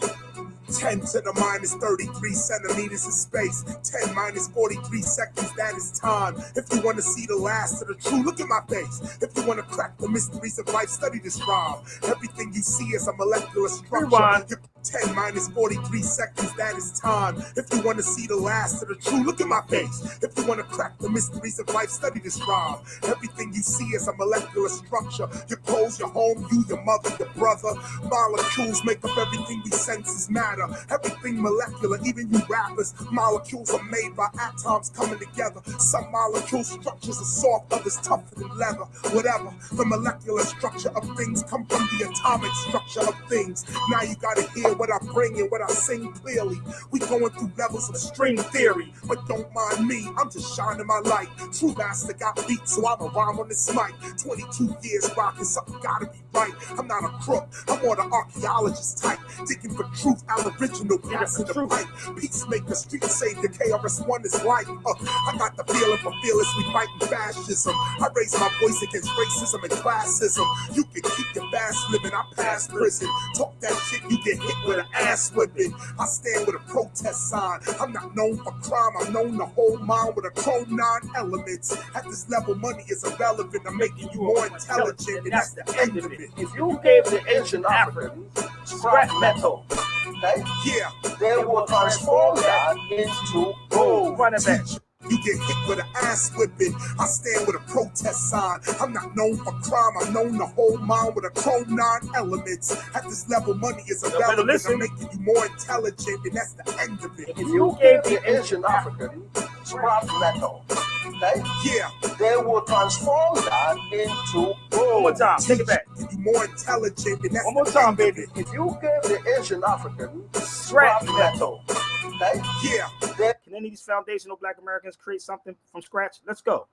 S12: 10 to the minus 33 centimeters of space. 10 minus 43 seconds, that is time. If you want to see the last of the true, look at my face. If you want to crack the mysteries of life, study this rhyme. Everything you see is a molecular structure. 10 minus 43 seconds, that is time. If you want to see the last of the true, look at my face. If you want to crack the mysteries of life, study this rhyme. Everything you see is a molecular structure. Your clothes, your home, you, your mother, your brother. Molecules make up everything we senses matter. Everything molecular, even you rappers. Molecules are made by atoms coming together. Some molecule structures are soft, others tougher than leather. Whatever, the molecular structure of things come from the atomic structure of things. Now you gotta hear what I bring and what I sing clearly. We going through levels of string theory, but don't mind me, I'm just shining my light. True master got beat, so I'm a rhyme on this mic. 22 years rocking, something gotta be right. I'm not a crook, I'm more the archaeologist type. Digging for truth, I'm original, passing the pipe. Peacemaker, street savior, KRS-One is life. I got the feeling for fearlessly fighting fascism. I raise my voice against racism and classism. You can keep your fast living, I pass prison. Talk that shit, you get hit with an ass whipping. I stand with a protest sign. I'm not known for crime, I'm known to hold mine with a chrome 9 elements. At this level, money is irrelevant. I'm making you more intelligent, and that's the end of it.
S11: If you gave the ancient Africans scrap metal, okay?
S12: Yeah,
S11: they will transform that into gold.
S1: Run it back.
S12: You get hit with an ass whipping. I stand with a protest sign. I'm not known for crime. I'm known to hold mine with a chrome 9 elements. At this level, money is irrelevant. I'm making you more intelligent, and that's the end of it.
S11: If you gave the ancient African scrap metal, okay?
S12: Yeah,
S11: they will transform that into gold.
S1: One more time, take it back.
S12: You more intelligent, and that's
S1: one more time, baby.
S11: If you gave the ancient African scrap metal, okay?
S12: Yeah.
S1: Can any of these foundational Black Americans create something from scratch? Let's go.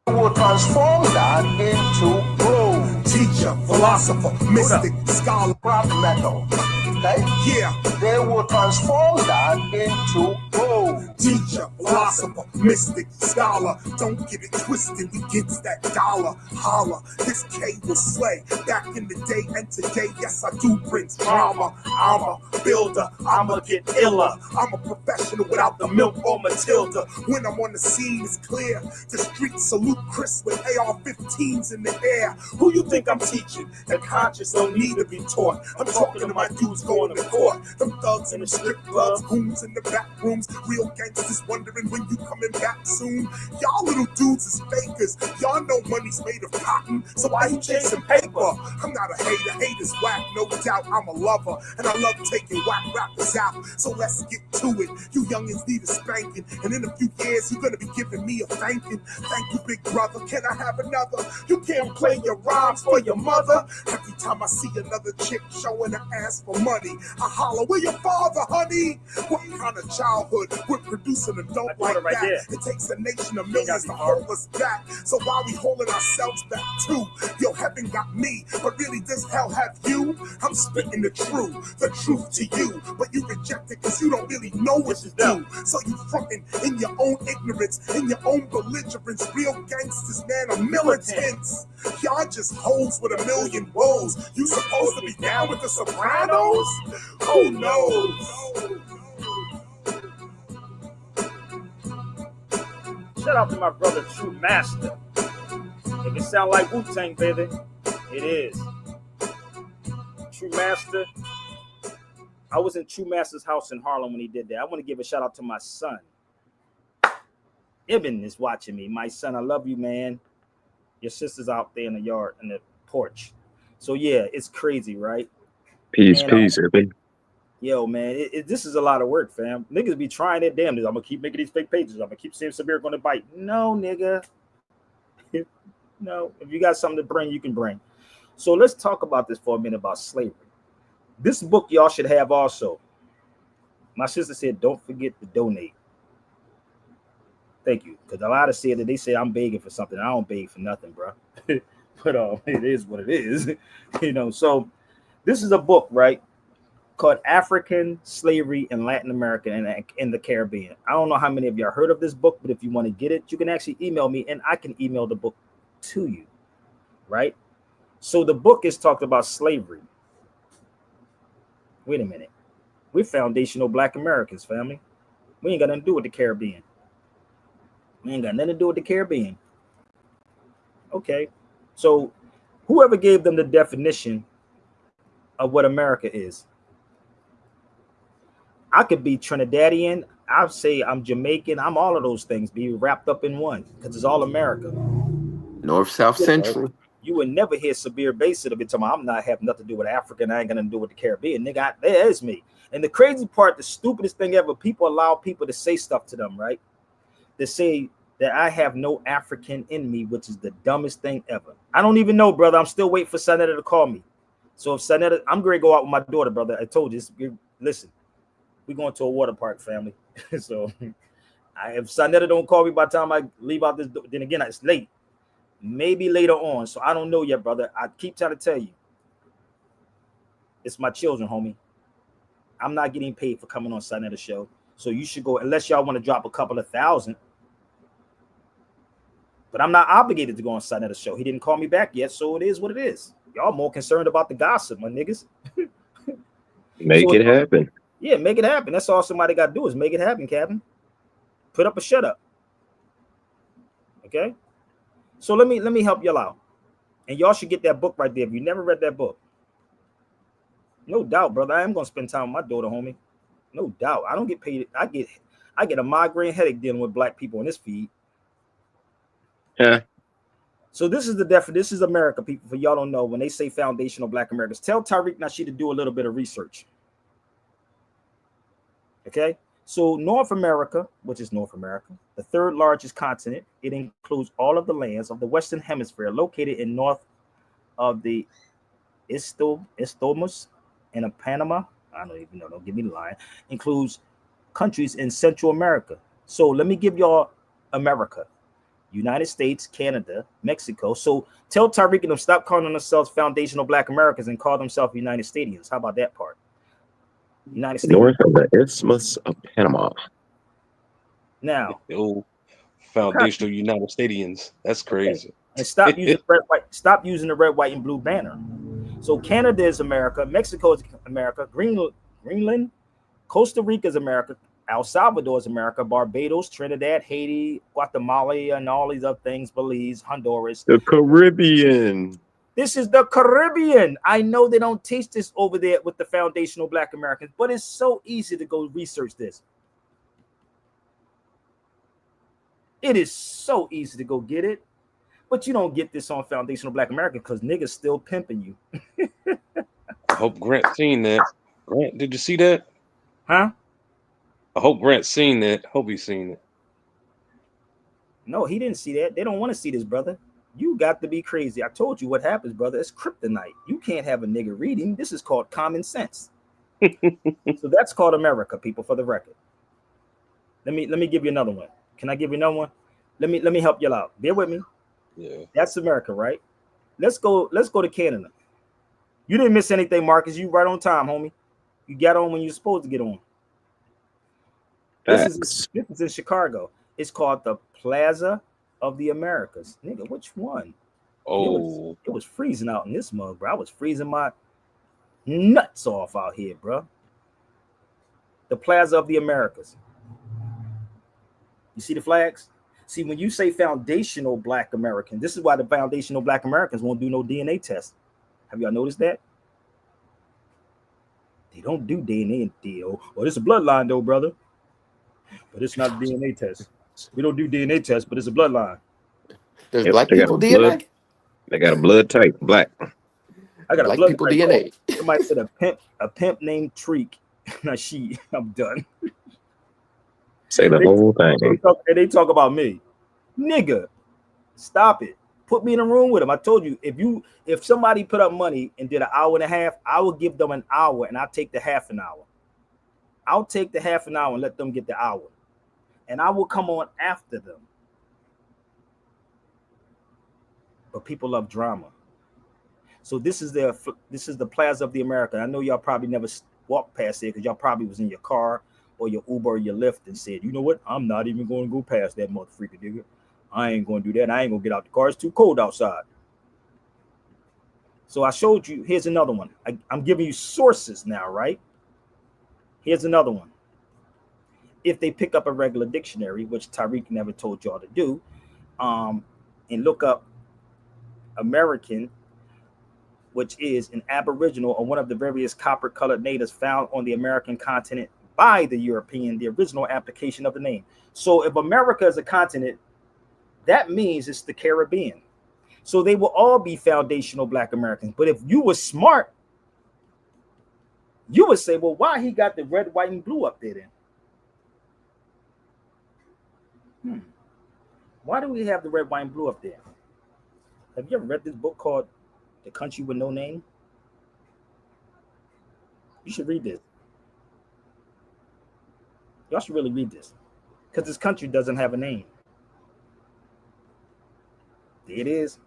S11: Will transform that into gold.
S12: Teacher, philosopher, mystic, scholar,
S11: scrap metal. Okay?
S12: Yeah.
S11: They will transform that into gold.
S12: Teacher, philosopher, mystic, scholar. Don't get it twisted, we gets that dollar. Holla, this K will slay. Back in the day and today, yes, I do bring drama. I'm a builder, I'ma get iller. I'm a professional without the milk or Matilda. When I'm on the scene, it's clear. The streets salute Chris with AR-15s in the air. Who you think I'm teaching? The conscious don't need to be taught. I'm talking to my dudes going to court. Them thugs in the strip clubs, goons in the back rooms, real gangsters wondering when you coming back soon. Y'all little dudes is fakers. Y'all know money's made of cotton, so why you chasing paper? I'm not a hater, haters whack, no doubt. I'm a lover, and I love taking whack rappers out. So let's get to it. You youngins need a spanking, and in a few years you're gonna be giving me a thanking. Thank you, big brother. Can I have another? You can't play your rhymes for your mother. Every time I see another chick showing her ass for money, I holler, where your father, honey? What kind of childhood would produce an adult like
S1: right
S12: that?
S1: there.
S12: It takes a nation of millions to hold us back. So why we holding ourselves back too? Yo, heaven got me, but really does hell have you? I'm spitting the truth to you, but you reject it because you don't really know what to do. So you fronting in your own ignorance, in your own belligerence. Real gangsters, man, are militants. Y'all just hoes with a million woes. You supposed to be down with the Sopranos? Who knows?
S1: Shout out to my brother, True Master. If it sound like Wu-Tang, baby, it is. True Master. I was in True Master's house in Harlem when he did that. I want to give a shout out to my son. Ibn is watching me. My son, I love you, man. Your sister's out there in the yard, in the porch. So yeah, it's crazy, right?
S9: Peace,
S1: And,
S9: peace, Ibn.
S1: yo, man, this is a lot of work, fam. Niggas be trying their damnedest. I'm gonna keep making these fake pages. I'm gonna keep saying Sabir gonna bite. No, nigga. No. If you got something to bring, you can bring. So let's talk about this for a minute about slavery. This book y'all should have also. My sister said, don't forget to donate. Thank you. Because a lot of said that they say I'm begging for something. I don't beg for nothing, bro. But it is what it is. You know, so this is a book, right, called African Slavery in Latin America and in the Caribbean. I don't know how many of y'all heard of this book, but if you want to get it, you can actually email me and I can email the book to you, right? So the book is talked about slavery. Wait a minute. We're foundational Black Americans, family. We ain't got nothing to do with the Caribbean. We ain't got nothing to do with the Caribbean. Okay. So whoever gave them the definition of what America is, I could be Trinidadian. I'll say I'm Jamaican. I'm all of those things be wrapped up in one because it's all America.
S10: North, South, Central.
S1: You would never hear Sabir Basit to be talking about, I'm not having nothing to do with Africa and I ain't gonna do with the Caribbean. Nigga, there's me. And the crazy part, the stupidest thing ever, people allow people to say stuff to them, right? They say that I have no African in me, which is the dumbest thing ever. I don't even know, brother. I'm still waiting for Sanetta to call me. So if Sanetta, I'm going to go out with my daughter, brother. I told you, listen, we're going to a water park, family. So if Sanetta don't call me by the time I leave out this door, then again, it's late. Maybe later on. So I don't know yet, brother. I keep trying to tell you. It's my children, homie. I'm not getting paid for coming on Sanetta's show. So you should go, unless y'all want to drop a couple of thousand. But I'm not obligated to go on Sanetta's show. He didn't call me back yet, so it is what it is. Y'all more concerned about the gossip, my niggas.
S9: Make it happen.
S1: Yeah, make it happen. That's all somebody got to do is make it happen, Captain. Put up a shut up. Okay? So let me help y'all out. And y'all should get that book right there if you never read that book. No doubt, brother. I am gonna spend time with my daughter, homie. No doubt. I don't get paid. I get a migraine headache dealing with black people on this feed.
S9: Yeah.
S1: So this is the definition. This is America, people. For y'all don't know, when they say foundational Black Americans, tell Tariq Nasheed to do a little bit of research. Okay. So North America, which is North America, the third largest continent, it includes all of the lands of the Western Hemisphere located in north of the Isthmus and Panama. I don't even know. Don't give me the line. Includes countries in Central America. So let me give y'all America. United States, Canada, Mexico. So tell Tariq and them stop calling themselves foundational Black Americans and call themselves United Stadians. How about that part? United States.
S9: North of the Isthmus of Panama.
S1: Now,
S2: foundational United Stadians. That's crazy.
S1: Okay. And stop using red, white. Stop using the red, white, and blue banner. So Canada is America. Mexico is America. Greenland, Costa Rica is America. El Salvador is America. Barbados, Trinidad, Haiti, Guatemala, and all these other things. Belize, Honduras.
S9: The Caribbean.
S1: This is the Caribbean. I know they don't teach this over there with the foundational Black Americans, but it's so easy to go research this. It is so easy to go get it, but you don't get this on foundational Black America because niggas still pimping you.
S2: I hope Grant seen that. Grant, did you see that?
S1: Huh?
S2: I hope Grant seen that. Hope he's seen it.
S1: No, he didn't see that. They don't want to see this, brother. You got to be crazy. I told you what happens, brother. It's kryptonite. You can't have a nigga reading. This is called common sense. So that's called America, people, for the record. Let me give you another one. Can I give you another one? Let me help y'all out. Bear with me.
S2: Yeah.
S1: That's America, right? Let's go to Canada. You didn't miss anything, Marcus. You right on time, homie. You got on when you're supposed to get on. This is in Chicago. It's called the Plaza of the Americas. Nigga, which one?
S2: Oh.
S1: It was freezing out in this mug, bro. I was freezing my nuts off out here, bro. The Plaza of the Americas. You see the flags? See, when you say foundational Black American, this is why the foundational Black Americans won't do no DNA test. Have y'all noticed that? don't do DNA deal. Well, it's a bloodline though, brother. But it's not a DNA test. We don't do DNA tests, but it's a bloodline.
S10: There's
S9: Yep,
S10: black
S9: they got a
S10: people
S9: blood.
S10: DNA.
S9: They got a blood type, black.
S1: I got a
S10: Black
S1: blood
S10: people
S1: type.
S10: DNA.
S1: Somebody said a pimp named Treek. Now I'm done.
S9: Say the whole thing.
S1: They talk about me. Nigga, stop it. Put me in a room with them. I told you, if somebody put up money and did an hour and a half, I will give them an hour and I'll take the half an hour. I'll take the half an hour and let them get the hour. And I will come on after them. But people love drama. So this is the Plaza of the America. I know y'all probably never walked past there because y'all probably was in your car or your Uber or your Lyft and said, you know what? I'm not even going to go past that motherfucker, nigga. I ain't going to do that. I ain't going to get out the car. It's too cold outside. So I showed you. Here's another one. I'm giving you sources now, right? Here's another one. If they pick up a regular dictionary, which Tariq never told y'all to do, and look up American, which is an Aboriginal or one of the various copper-colored natives found on the American continent by the European, the original application of the name. So if America is a continent, that means it's the Caribbean. So they will all be foundational Black Americans. But if you were smart, you would say, well, why he got the red, white, and blue up there then? Why do we have the red, white, and blue up there? Have you ever read this book called The Country with No Name? You should read this. Y'all should really read this. Because this country doesn't have a name. There it is.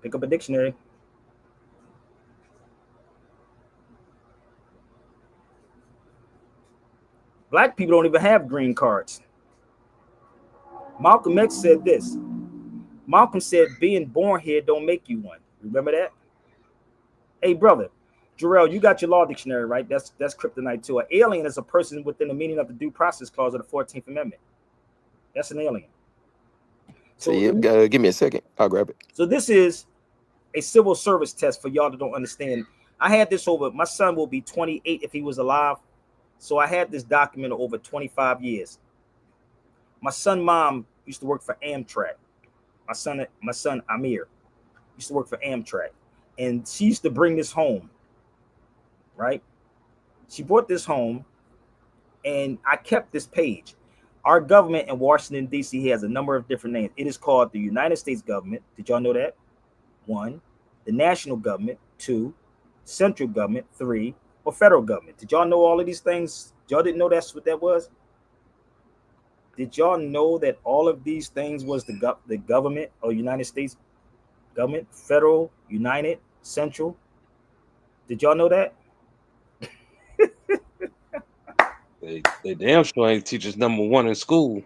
S1: Pick up a dictionary. Black people don't even have green cards. Malcolm X said this. Malcolm said, being born here don't make you one. Remember that? Hey, brother, Jarrell, you got your law dictionary, right? That's kryptonite too. An alien is a person within the meaning of the Due Process Clause of the 14th Amendment. That's an alien.
S10: So you gotta give me a second. I'll grab it.
S1: So this is a civil service test for y'all that don't understand. I had this over. My son will be 28 if he was alive. So I had this document over 25 years. My son's mom used to work for Amtrak. My son Amir used to work for Amtrak. And she used to bring this home, right? She brought this home, and I kept this page. Our government in Washington, D.C. has a number of different names. It is called the United States government. Did y'all know that? 1. The national government. 2. Central government. 3. Or federal government. Did y'all know all of these things? Y'all didn't know that's what that was? Did y'all know that all of these things was the government or United States government? Federal, United, Central. Did y'all know that?
S2: They damn sure ain't teach us number one in school.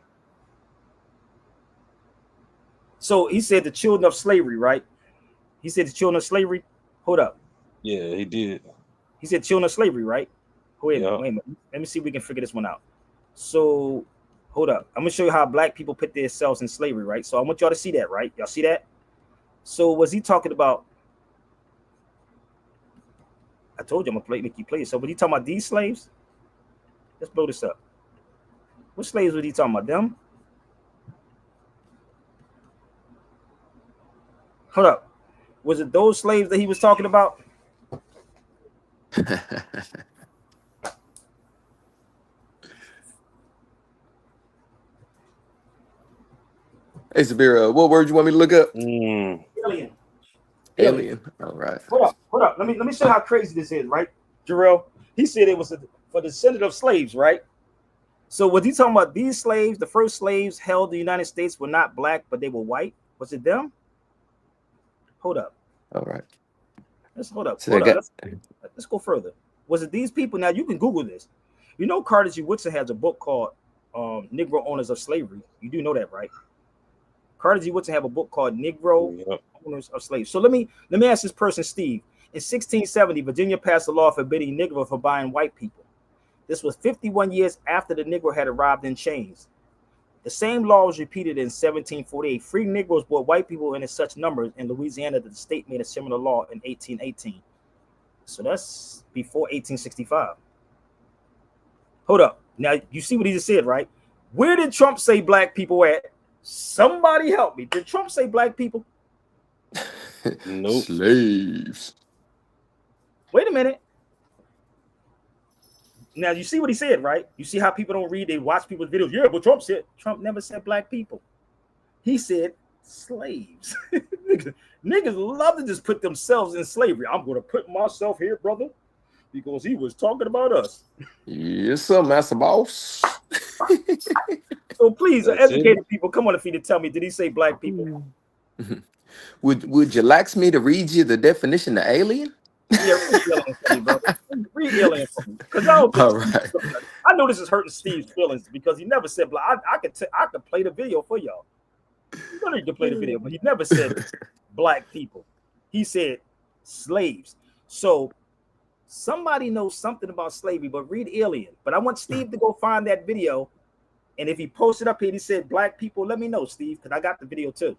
S1: So he said the children of slavery, right? He said the children of slavery. Hold up.
S2: Yeah, he did.
S1: He said children of slavery, right? Wait a
S2: Yeah.
S1: minute. Let me see if we can figure this one out. So hold up. I'm gonna show you how black people put themselves in slavery, right? So I want y'all to see that, right? Y'all see that? So was he talking about? I told you I'm gonna make you play it. So was he talking about these slaves? Let's blow this up. What slaves was he talking about? Them? Hold up. Was it those slaves that he was talking about?
S10: Hey, Sabira, what word you want me to look up?
S1: Alien.
S10: Alien. All right.
S1: Hold up. Let me show you how crazy this is, right? Jarrell, he said it was for the descendant of slaves, right? So was he talking about these slaves, the first slaves held in the United States were not black, but they were white? Was it them? Hold up.
S10: All right.
S1: Let's hold up.
S10: So
S1: Hold up. Let's go further. Was it these people? Now you can Google this. You know, Carter G. Woodson has a book called Negro Owners of Slavery. You do know that, right? Carter G. Woodson have a book called Negro Owners of Slaves. So let me ask this person, Steve. In 1670, Virginia passed a law forbidding Negro from buying white people. This was 51 years after the Negro had arrived in chains. The same law was repeated in 1748. Free Negroes bought white people in such numbers in Louisiana that the state made a similar law in 1818. So that's before 1865. Hold up. Now you see what he just said, right? Where did Trump say black people at? Somebody help me. Did Trump say black people?
S2: Nope.
S10: Slaves.
S1: Wait a minute. Now you see what he said, right? You see how people don't read, they watch people's videos. Yeah, but Trump never said black people. He said slaves. niggas love to just put themselves in slavery. I'm going to put myself here, brother, because he was talking about us.
S10: Yes, sir, Master Boss.
S1: So please, educated people, come on the feed and tell me, did he say black people?
S10: Would you like me to read you the definition of alien?
S1: Yeah, read alien for me, brother. Read alien for me. Because I don't think
S10: All right.
S1: I know this is hurting Steve's feelings because he never said black. I could play the video for y'all. You don't need to play the video, but he never said black people. He said slaves. So somebody knows something about slavery, but read alien. But I want Steve to go find that video. And if he posted up here and he said black people, let me know, Steve, because I got the video too.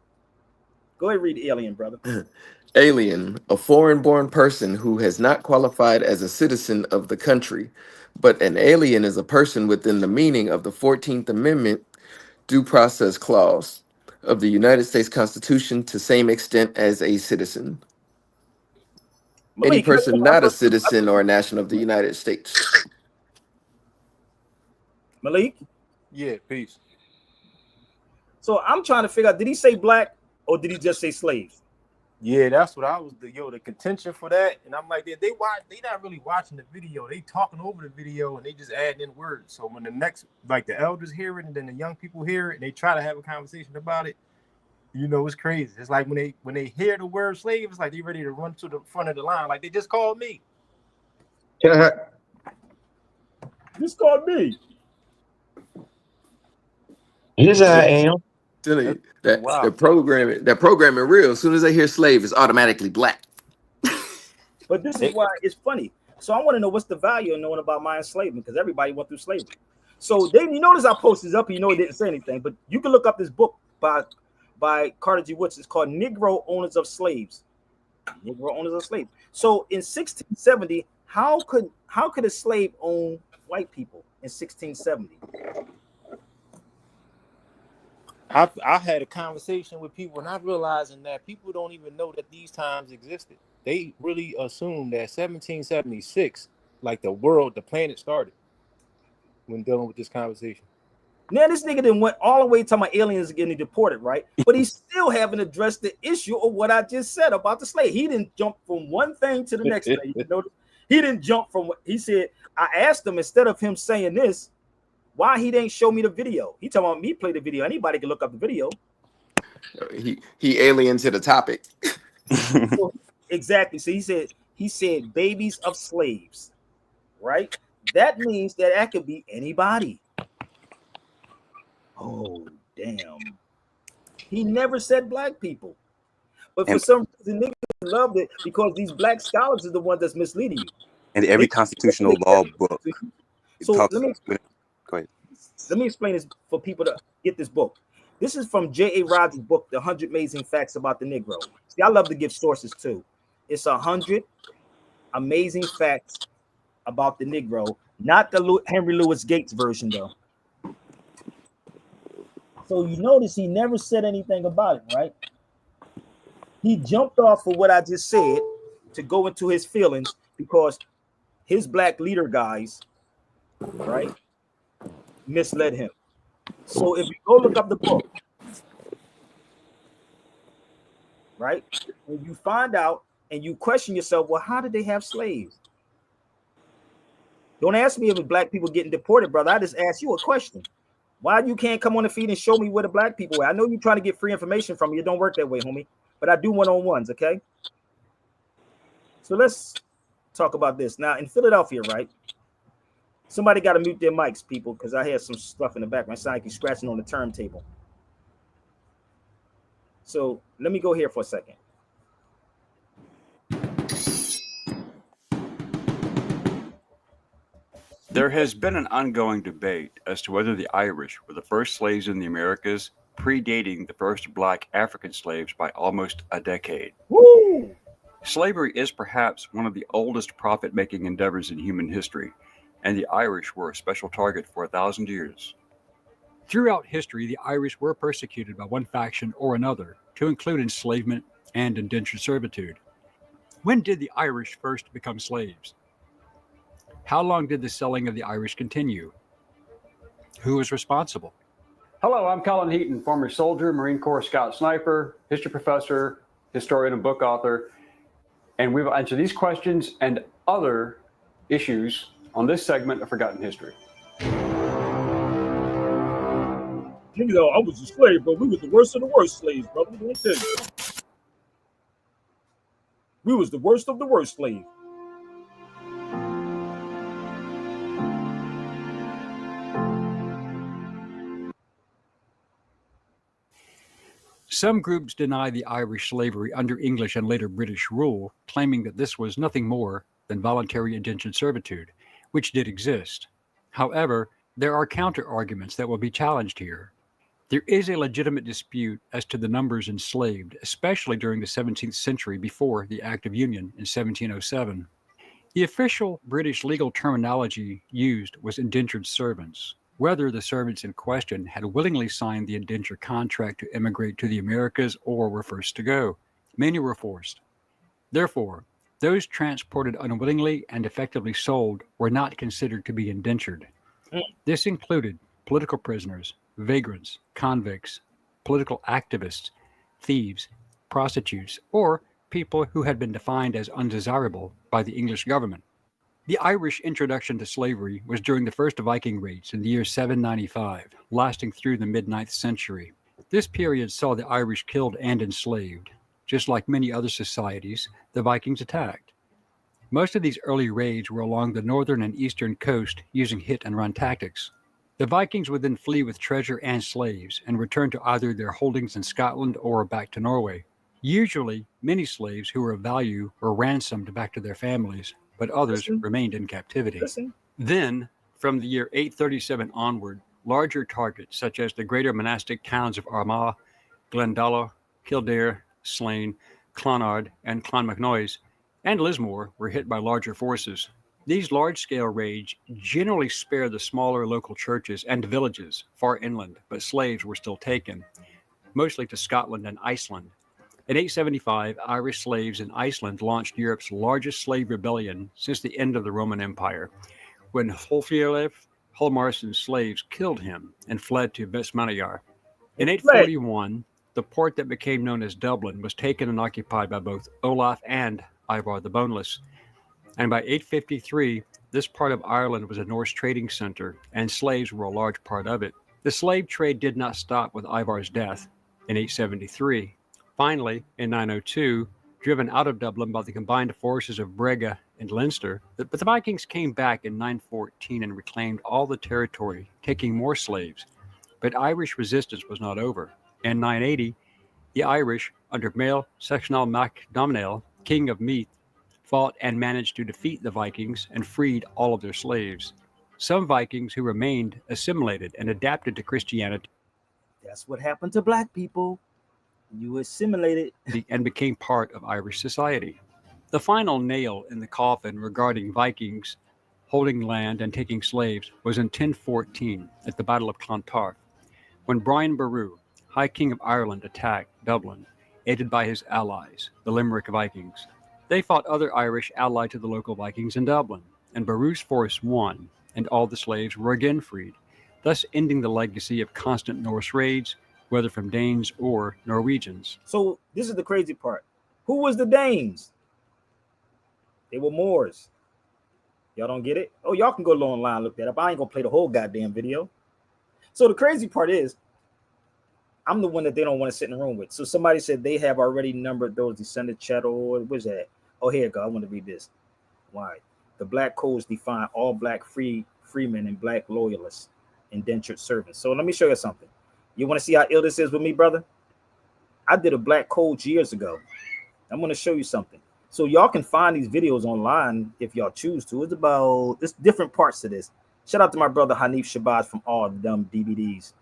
S1: Go ahead and read alien, brother.
S10: Alien, a foreign-born person who has not qualified as a citizen of the country, but an alien is a person within the meaning of the 14th Amendment Due Process Clause of the United States Constitution to same extent as a citizen. Any person not a citizen or a national of the United States.
S1: Malik?
S13: Yeah, peace.
S1: So I'm trying to figure out, did he say black or did he just say slaves?
S13: Yeah, that's what I was the contention for that. And I'm like, they not really watching the video. They talking over the video and they just adding in words. So when the next, like the elders hear it and then the young people hear it and they try to have a conversation about it, you know, it's crazy. It's like when they hear the word slave, it's like they ready to run to the front of the line. Like they just called me.
S1: Just called me.
S9: Yes, I am.
S10: That programming real. As soon as they hear slave, it's automatically black.
S1: But this is why it's funny. So I want to know what's the value of knowing about my enslavement, because everybody went through slavery. So you notice I posted this up, and you know it didn't say anything, but you can look up this book by Carter G. Woodson. It's called Negro Owners of Slaves. Negro Owners of Slaves. So in 1670, how could a slave own white people in 1670?
S13: I had a conversation with people and I'm realizing that people don't even know that these times existed. They really assume that 1776, like the planet started when dealing with this conversation.
S1: Now this nigga then went all the way to my aliens getting deported, right? But he still haven't addressed the issue of what I just said about the slave. He didn't jump from one thing to the next thing. You know, he didn't jump from what he said. I asked him, instead of him saying this, why he didn't show me the video. He talking about me play the video. Anybody can look up the video.
S10: He alien to the topic.
S1: So, exactly. So he said babies of slaves, right? That means that could be anybody. Oh, damn. He never said black people. But for some reason, niggas loved it because these black scholars are the ones that's misleading you.
S14: And every constitutional law book.
S1: So let me explain this for people to get this book. This is from J.A. Rogers' book, The 100 Amazing Facts About the Negro. See, I love to give sources too. It's 100 amazing facts about the Negro, not the Henry Louis Gates version though. So you notice he never said anything about it, right? He jumped off of what I just said to go into his feelings because his black leader guys, right, misled him. So if you go look up the book, right, when you find out and you question yourself, well, how did they have slaves? Don't ask me if black people getting deported, brother. I just asked you a question. Why you can't come on the feed and show me where the black people were? I know you're trying to get free information from me. It don't work that way, homie. But I do one-on-ones, okay? So let's talk about this. Now, in Philadelphia, right? Somebody got to mute their mics, people, because I had some stuff in the background. Sound like he's scratching on the turntable. So let me go here for a second.
S15: There has been an ongoing debate as to whether the Irish were the first slaves in the Americas, predating the first black African slaves by almost a decade.
S1: Woo!
S15: Slavery is perhaps one of the oldest profit-making endeavors in human history, and the Irish were a special target for 1,000 years.
S16: Throughout history, the Irish were persecuted by one faction or another, to include enslavement and indentured servitude. When did the Irish first become slaves? How long did the selling of the Irish continue? Who was responsible?
S17: Hello, I'm Colin Heaton, former soldier, Marine Corps scout sniper, history professor, historian, and book author. And we will answer these questions and other issues on this segment of Forgotten History.
S18: You know, I was a slave, but we was the worst of the worst slaves, brother. Let me tell you. We was the worst of the worst slaves.
S16: Some groups deny the Irish slavery under English and later British rule, claiming that this was nothing more than voluntary indentured servitude, which did exist. However, there are counter-arguments that will be challenged here. There is a legitimate dispute as to the numbers enslaved, especially during the 17th century before the Act of Union in 1707. The official British legal terminology used was indentured servants. Whether the servants in question had willingly signed the indenture contract to emigrate to the Americas or were first to go. Many were forced. Therefore, those transported unwillingly and effectively sold were not considered to be indentured. This included political prisoners, vagrants, convicts, political activists, thieves, prostitutes, or people who had been defined as undesirable by the English government. The Irish introduction to slavery was during the first Viking raids in the year 795, lasting through the mid-9th century. This period saw the Irish killed and enslaved. Just like many other societies, the Vikings attacked. Most of these early raids were along the northern and eastern coast using hit-and-run tactics. The Vikings would then flee with treasure and slaves and return to either their holdings in Scotland or back to Norway. Usually, many slaves who were of value were ransomed back to their families, but others remained in captivity. Then, from the year 837 onward, larger targets such as the greater monastic towns of Armagh, Glendalough, Kildare, Slane, Clonard, and Clonmacnoise, and Lismore were hit by larger forces. These large-scale raids generally spared the smaller local churches and villages far inland, but slaves were still taken, mostly to Scotland and Iceland. In 875, Irish slaves in Iceland launched Europe's largest slave rebellion since the end of the Roman Empire, when Hrólfr Hallmarson's slaves killed him and fled to Vestmannaeyjar. In 841, the port that became known as Dublin was taken and occupied by both Olaf and Ivar the Boneless. And by 853, this part of Ireland was a Norse trading center, and slaves were a large part of it. The slave trade did not stop with Ivar's death in 873. Finally, in 902, driven out of Dublin by the combined forces of Brega and Leinster, but the Vikings came back in 914 and reclaimed all the territory, taking more slaves. But Irish resistance was not over. In 980, the Irish, under Mael Sectional Mac Domhnall, king of Meath, fought and managed to defeat the Vikings and freed all of their slaves. Some Vikings who remained assimilated and adapted to Christianity.
S1: That's what happened to black people. You assimilated
S16: and became part of Irish society. The final nail in the coffin regarding Vikings holding land and taking slaves was in 1014 at the Battle of Clontarf, when Brian Boru, High King of Ireland, attacked Dublin, aided by his allies, the Limerick Vikings. They fought other Irish allied to the local Vikings in Dublin, and Boru's force won, and all the slaves were again freed, thus ending the legacy of constant Norse raids, whether from Danes or Norwegians.
S1: So this is the crazy part. Who was the Danes? They were Moors. Y'all don't get it? Oh, y'all can go online and look that up. I ain't gonna play the whole goddamn video. So the crazy part is, I'm the one that they don't want to sit in the room with. So somebody said they have already numbered those descended chattel. Where's that? Oh, here you go. I want to read this. Why? The black codes define all black freemen and black loyalists, indentured servants. So let me show you something. You want to see how ill this is with me, brother? I did a black codes years ago. I'm going to show you something. So y'all can find these videos online if y'all choose to. It's different parts to this. Shout out to my brother Hanif Shabazz from All the Dumb DVDs.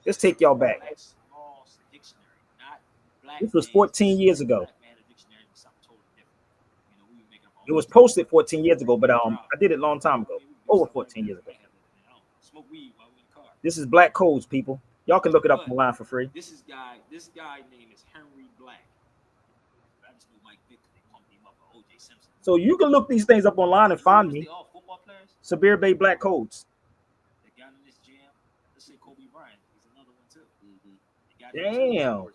S1: Let's take y'all back. This was 14 years ago. It was posted 14 years ago, but I did it a long time ago. over 14 years ago. This is Black Codes, people. Y'all can look it up online for free.
S19: This guy name is Henry Black. I just knew Mike Vick because they pumped him up for O.J. Simpson.
S1: So you can look these things up online and find me.
S19: They all football players?
S1: Sabir Bay Black Codes.
S19: They got in this jam. Let's say Kobe Bryant. He's another one too.
S1: Damn.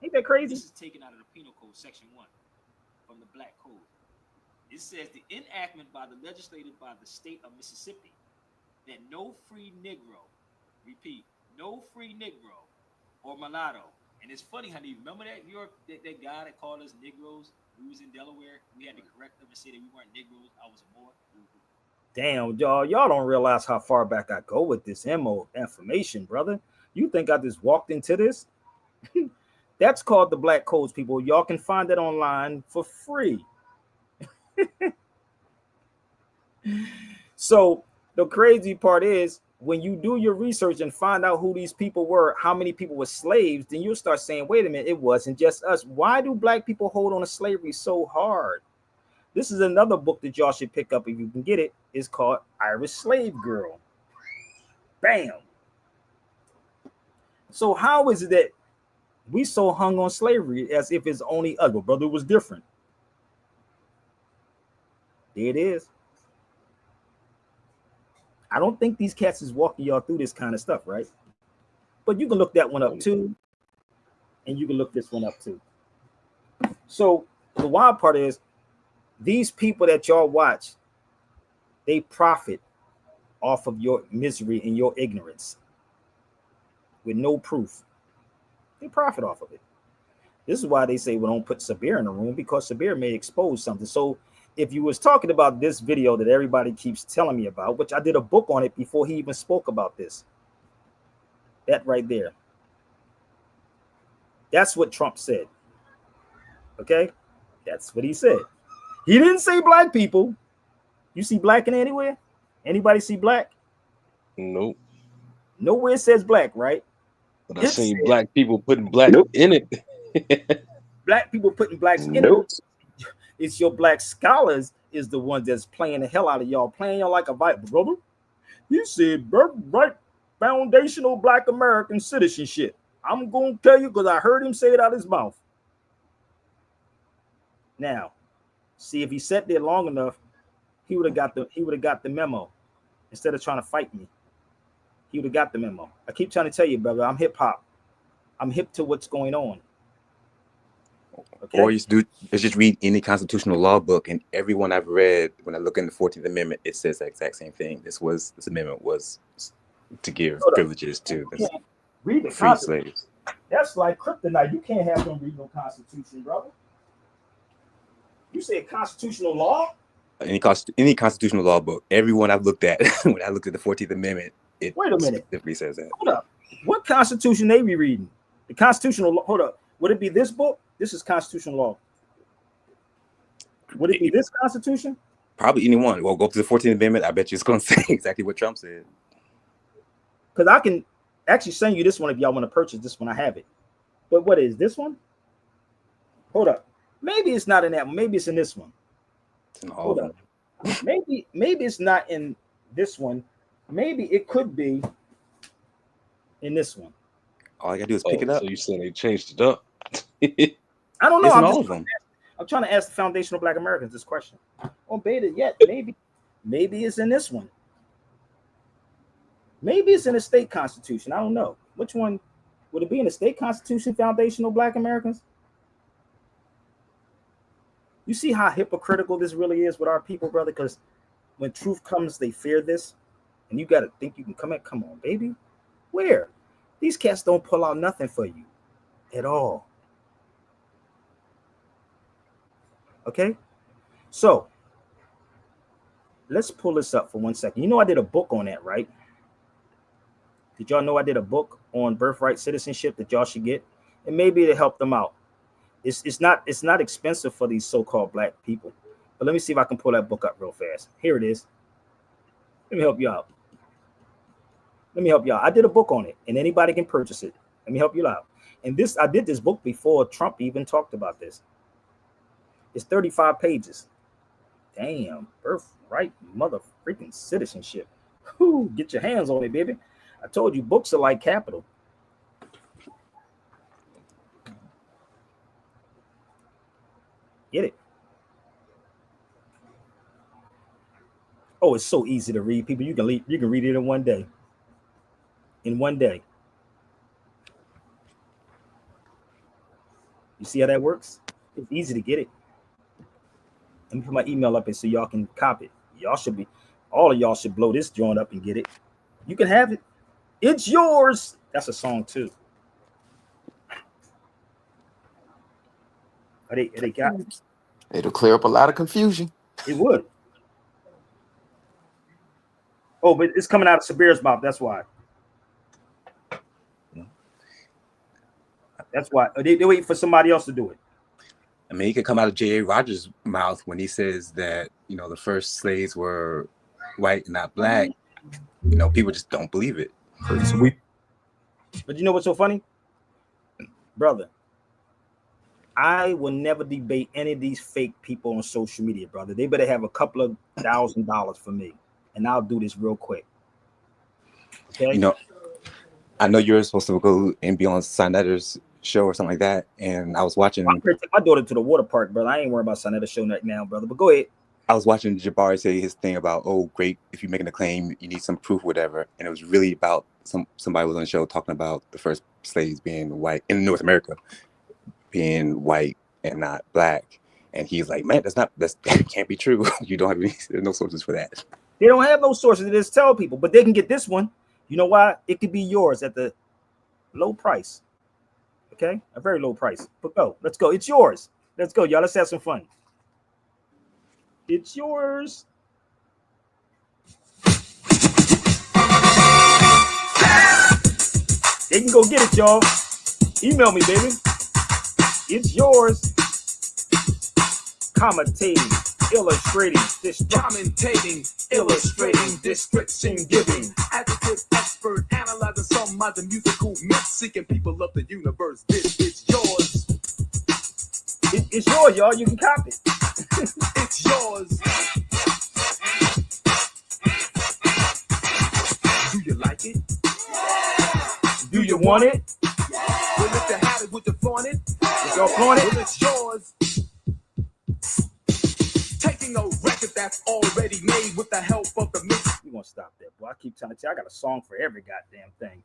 S1: Ain't that crazy?
S19: This is taken out of the Penal Code, Section 1, from the Black Code. It says the enactment by the legislature by the state of Mississippi that no free Negro, repeat, no free Negro or mulatto. And it's funny, honey, remember that that guy that called us Negroes? We was in Delaware. We had to correct them and say that we weren't Negroes. I was a Moor.
S1: Damn, y'all don't realize how far back I go with this information, brother. You think I just walked into this? That's called the Black Codes, people. Y'all can find it online for free. So the crazy part is when you do your research and find out who these people were, how many people were slaves, then you'll start saying, wait a minute, it wasn't just us. Why do Black people hold on to slavery so hard? This is another book that y'all should pick up if you can get it. It's called Irish Slave Girl. Bam. So how is it that we so hung on slavery as if it's only us? But brother, it was different. There it is. I don't think these cats is walking y'all through this kind of stuff, right? But you can look that one up too. And you can look this one up too. So the wild part is these people that y'all watch, they profit off of your misery and your ignorance with no proof. They profit off of it. This is why they say we don't put Sabir in the room, because Sabir may expose something. So if you was talking about this video that everybody keeps telling me about, which I did a book on it before he even spoke about this, that right there, that's what Trump said. Okay, that's what he said. He didn't say Black people. You see Black in anywhere? Anybody see Black?
S2: Nope.
S1: Nowhere it says Black, right?
S2: But I seen Black people putting Black in it.
S1: Black people putting Blacks in it. It's your Black scholars is the one that's playing the hell out of y'all, playing y'all like a Bible, brother. You said birthright, foundational Black American citizenship. I'm gonna tell you because I heard him say it out of his mouth. Now, see if he sat there long enough, he would have got the memo instead of trying to fight me. He would have got the memo. I keep trying to tell you, brother, I'm hip hop. I'm hip to what's going on.
S14: Okay. Or you just read any constitutional law book, and everyone I've read, when I look in the 14th Amendment, it says the exact same thing. This amendment was to give privileges to the free slaves.
S1: That's like kryptonite. You can't have them read no Constitution, brother. You say constitutional law?
S14: Any constitutional law book, everyone I've looked at, when I looked at the 14th Amendment, it
S1: wait a minute.
S14: Specifically says that.
S1: Hold up. What Constitution they be reading? The constitutional law. Hold up. Would it be this book? This is constitutional law. Would it be this Constitution?
S14: Probably anyone. Well, go up to the 14th Amendment. I bet you it's going to say exactly what Trump said.
S1: Because I can actually send you this one if y'all want to purchase this one. I have it. But what is this one? Hold up. Maybe it's not in that one. Maybe it's in this one.
S14: It's in all of them.
S1: Maybe it's not in this one. Maybe it could be in this one.
S14: All you gotta do is pick it up.
S2: So you saying they changed it up?
S1: I don't know.
S14: It's in all of them.
S1: I'm trying to ask the foundational Black Americans this question. Oh, beta yet. Maybe it's in this one. Maybe it's in the state constitution. I don't know. Which one would it be, in the state constitution, foundational Black Americans? You see how hypocritical this really is with our people, brother? Because when truth comes, they fear this. And you got to think you can come in. Come on, baby. Where? These cats don't pull out nothing for you at all. Okay? So, let's pull this up for 1 second. You know I did a book on that, right? Did y'all know I did a book on birthright citizenship that y'all should get? And maybe it'll help them out. It's not expensive for these so-called Black people. But let me see if I can pull that book up real fast. Here it is. Let me help you out. I did a book on it, and anybody can purchase it. Let me help you out. And I did this book before Trump even talked about this. It's 35 pages. Damn, birthright, mother freaking citizenship. Whew, get your hands on it, baby. I told you, books are like capital. Get it? Oh, it's so easy to read, people. You can read it in one day. In one day. You see how that works? It's easy to get it. Let me put my email up here so y'all can copy it. All of y'all should blow this joint up and get it. You can have it. It's yours. That's a song too. They got it.
S10: It'll clear up a lot of confusion.
S1: It would. Oh, but it's coming out of Sabir's mouth. That's why. That's why. They wait for somebody else to do it.
S14: I mean, it could come out of J.A. Rogers' mouth when he says that, the first slaves were white and not black. People just don't believe it.
S1: But you know what's so funny? Brother, I will never debate any of these fake people on social media, brother. They better have a couple of $1,000 for me, and I'll do this real quick. Okay?
S14: I know you're supposed to go and be on Sonetter's show or something like that, and I was watching.
S1: I'm gonna take my daughter to the water park, brother. I ain't worried about Sonetter's show right now, brother. But go ahead.
S14: I was watching Jabari say his thing about, oh, great, if you're making a claim, you need some proof, whatever. And it was really about somebody was on the show talking about the first slaves being white in North America, being white and not black. And he's like, man, that can't be true. You don't have there's no sources for that.
S1: They don't have no sources. They just tell people, but they can get this one. You know why? It could be yours at the low price. Okay, a very low price. But go, let's go. It's yours. Let's go, y'all. Let's have some fun. It's yours. They can go get it, y'all. Email me, baby. It's yours. Commentating, illustrating, description giving.
S12: Adjective expert, analyzing some other musical myths, seeking people of the universe. This is yours.
S1: It's yours, y'all. You can copy it.
S12: It's yours. Do you like it?
S1: Do you want it?
S12: Well, if you had it, would you flaunt it?
S1: If y'all flaunt it?
S12: Well, it's yours. Taking a record that's already made with the help of the mix.
S1: You gonna stop that, boy? I keep telling you, I got a song for every goddamn thing.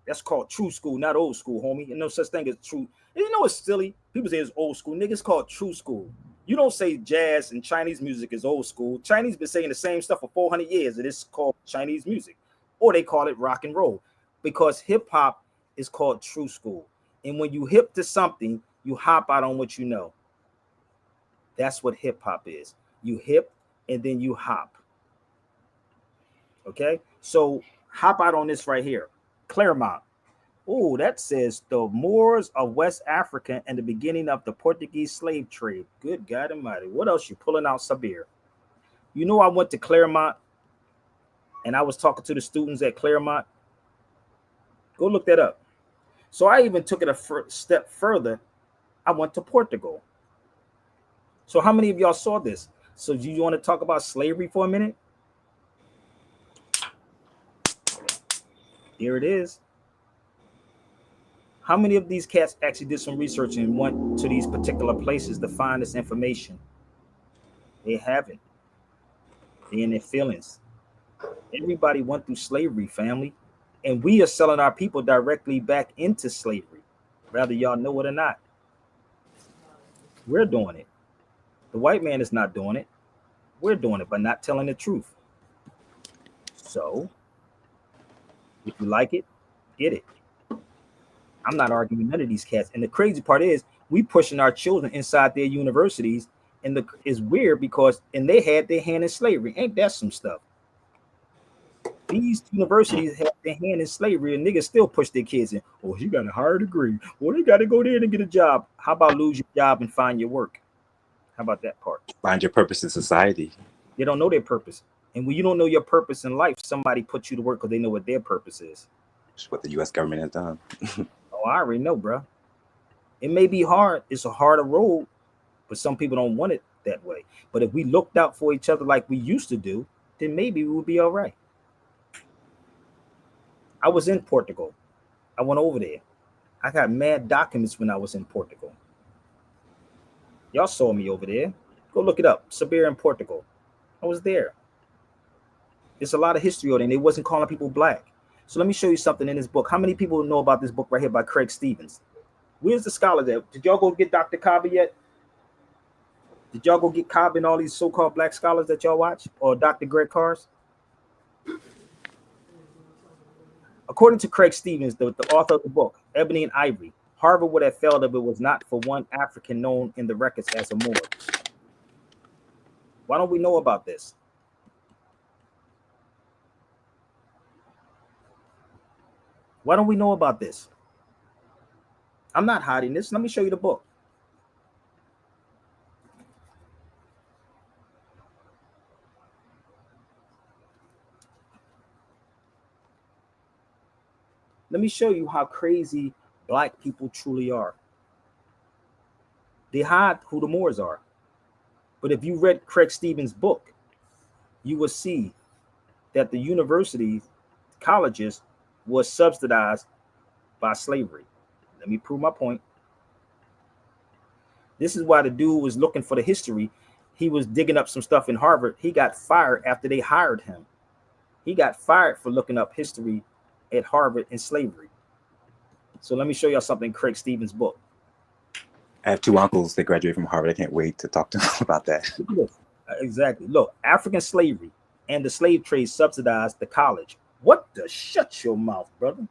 S1: That's called true school, not old school, homie. And no such thing as true. And you know it's silly? People say it's old school. Niggas call it true school. You don't say jazz and Chinese music is old school. Chinese been saying the same stuff for 400 years. It is called Chinese music. Or they call it rock and roll. Because hip-hop is called true school. And when you hip to something, you hop out on what you know. That's what hip-hop is. You hip and then you hop. Okay? So hop out on this right here. Claremont. Oh, that says the Moors of West Africa and the beginning of the Portuguese slave trade. Good God Almighty. What else you pulling out, Sabir? You know, I went to Claremont and I was talking to the students at Claremont. Go look that up. So I even took it a step further. I went to Portugal. So how many of y'all saw this? So do you want to talk about slavery for a minute? Here it is. How many of these cats actually did some research and went to these particular places to find this information? They haven't. They're in their feelings. Everybody went through slavery, family. And we are selling our people directly back into slavery, whether y'all know it or not. We're doing it. The white man is not doing it. We're doing it, but not telling the truth. So, if you like it, get it. I'm not arguing none of these cats. And the crazy part is we pushing our children inside their universities. And it's weird because they had their hand in slavery. Ain't that some stuff? These universities have their hand in slavery and niggas still push their kids in. Oh, you got a higher degree. Well, they got to go there and get a job. How about lose your job and find your work? How about that part?
S14: Find your purpose in society.
S1: They don't know their purpose. And when you don't know your purpose in life, somebody puts you to work because they know what their purpose is.
S14: It's what the U.S. government has done.
S1: Oh, I already know, bro. It may be hard. It's a harder road, but some people don't want it that way. But if we looked out for each other like we used to do, then maybe we would be all right. I was in Portugal. I went over there. I got mad documents when I was in Portugal. Y'all saw me over there. Go look it up. Siberia in Portugal. I was there. There's a lot of history on it, and they wasn't calling people black. So let me show you something in this book. How many people know about this book right here by Craig Stevens? Where's the scholar there? Did y'all go get Dr. Kaba yet? Did y'all go get Kaba and all these so-called black scholars that y'all watch? Or Dr. Greg Cars? According to Craig Stevens, the author of the book, Ebony and Ivory, Harvard would have failed if it was not for one African known in the records as a Moor. Why don't we know about this? Why don't we know about this? I'm not hiding this. Let me show you the book. Let me show you how crazy black people truly are. They hide who the Moors are. But if you read Craig Stevens' book, you will see that the universities, colleges, was subsidized by slavery. Let me prove my point. This is why the dude was looking for the history. He was digging up some stuff in Harvard. He got fired after they hired him. He got fired for looking up history at Harvard and slavery. So let me show y'all something in Craig Stevens' book.
S14: I have two uncles that graduated from Harvard. I can't wait to talk to them about that.
S1: Exactly. Look, African slavery and the slave trade subsidized the college. What the? Shut your mouth, brother.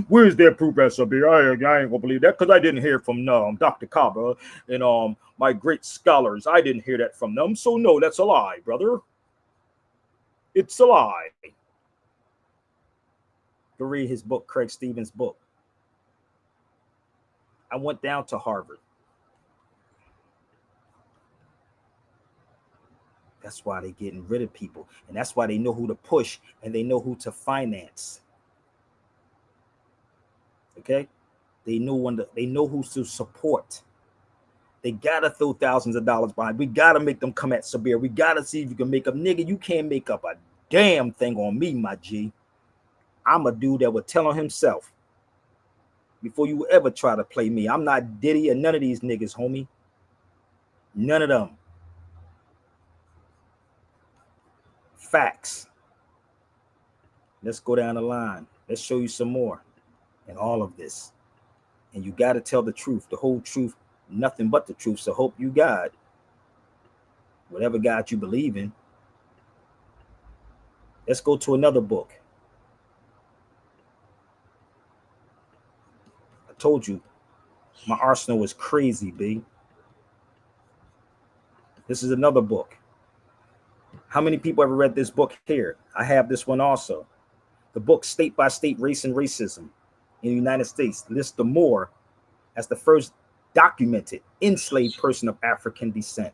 S18: Where's their proof, SB? I ain't gonna believe that because I didn't hear from Dr. Kaba and my great scholars. I didn't hear that from them. So no, that's a lie, brother. It's a lie.
S1: Go read his book, Craig Stevens' book. I went down to Harvard. That's why they're getting rid of people. And that's why they know who to push and they know who to finance. Okay? They know who to support. They gotta throw thousands of dollars behind. We gotta make them come at Sabir. We gotta see if you can make up. Nigga, you can't make up a damn thing on me, my G. I'm a dude that would tell on himself before you ever try to play me. I'm not Diddy or none of these niggas, homie. None of them. Facts. Let's go down the line. Let's show you some more in all of this. And you got to tell the truth, the whole truth, nothing but the truth. So hope you God, whatever God you believe in. Let's go to another book. I told you, my arsenal was crazy, B. This is another book. How many people ever read this book here? I have this one also. The book State by State Race and Racism in the United States lists the Moor as the first documented enslaved person of African descent.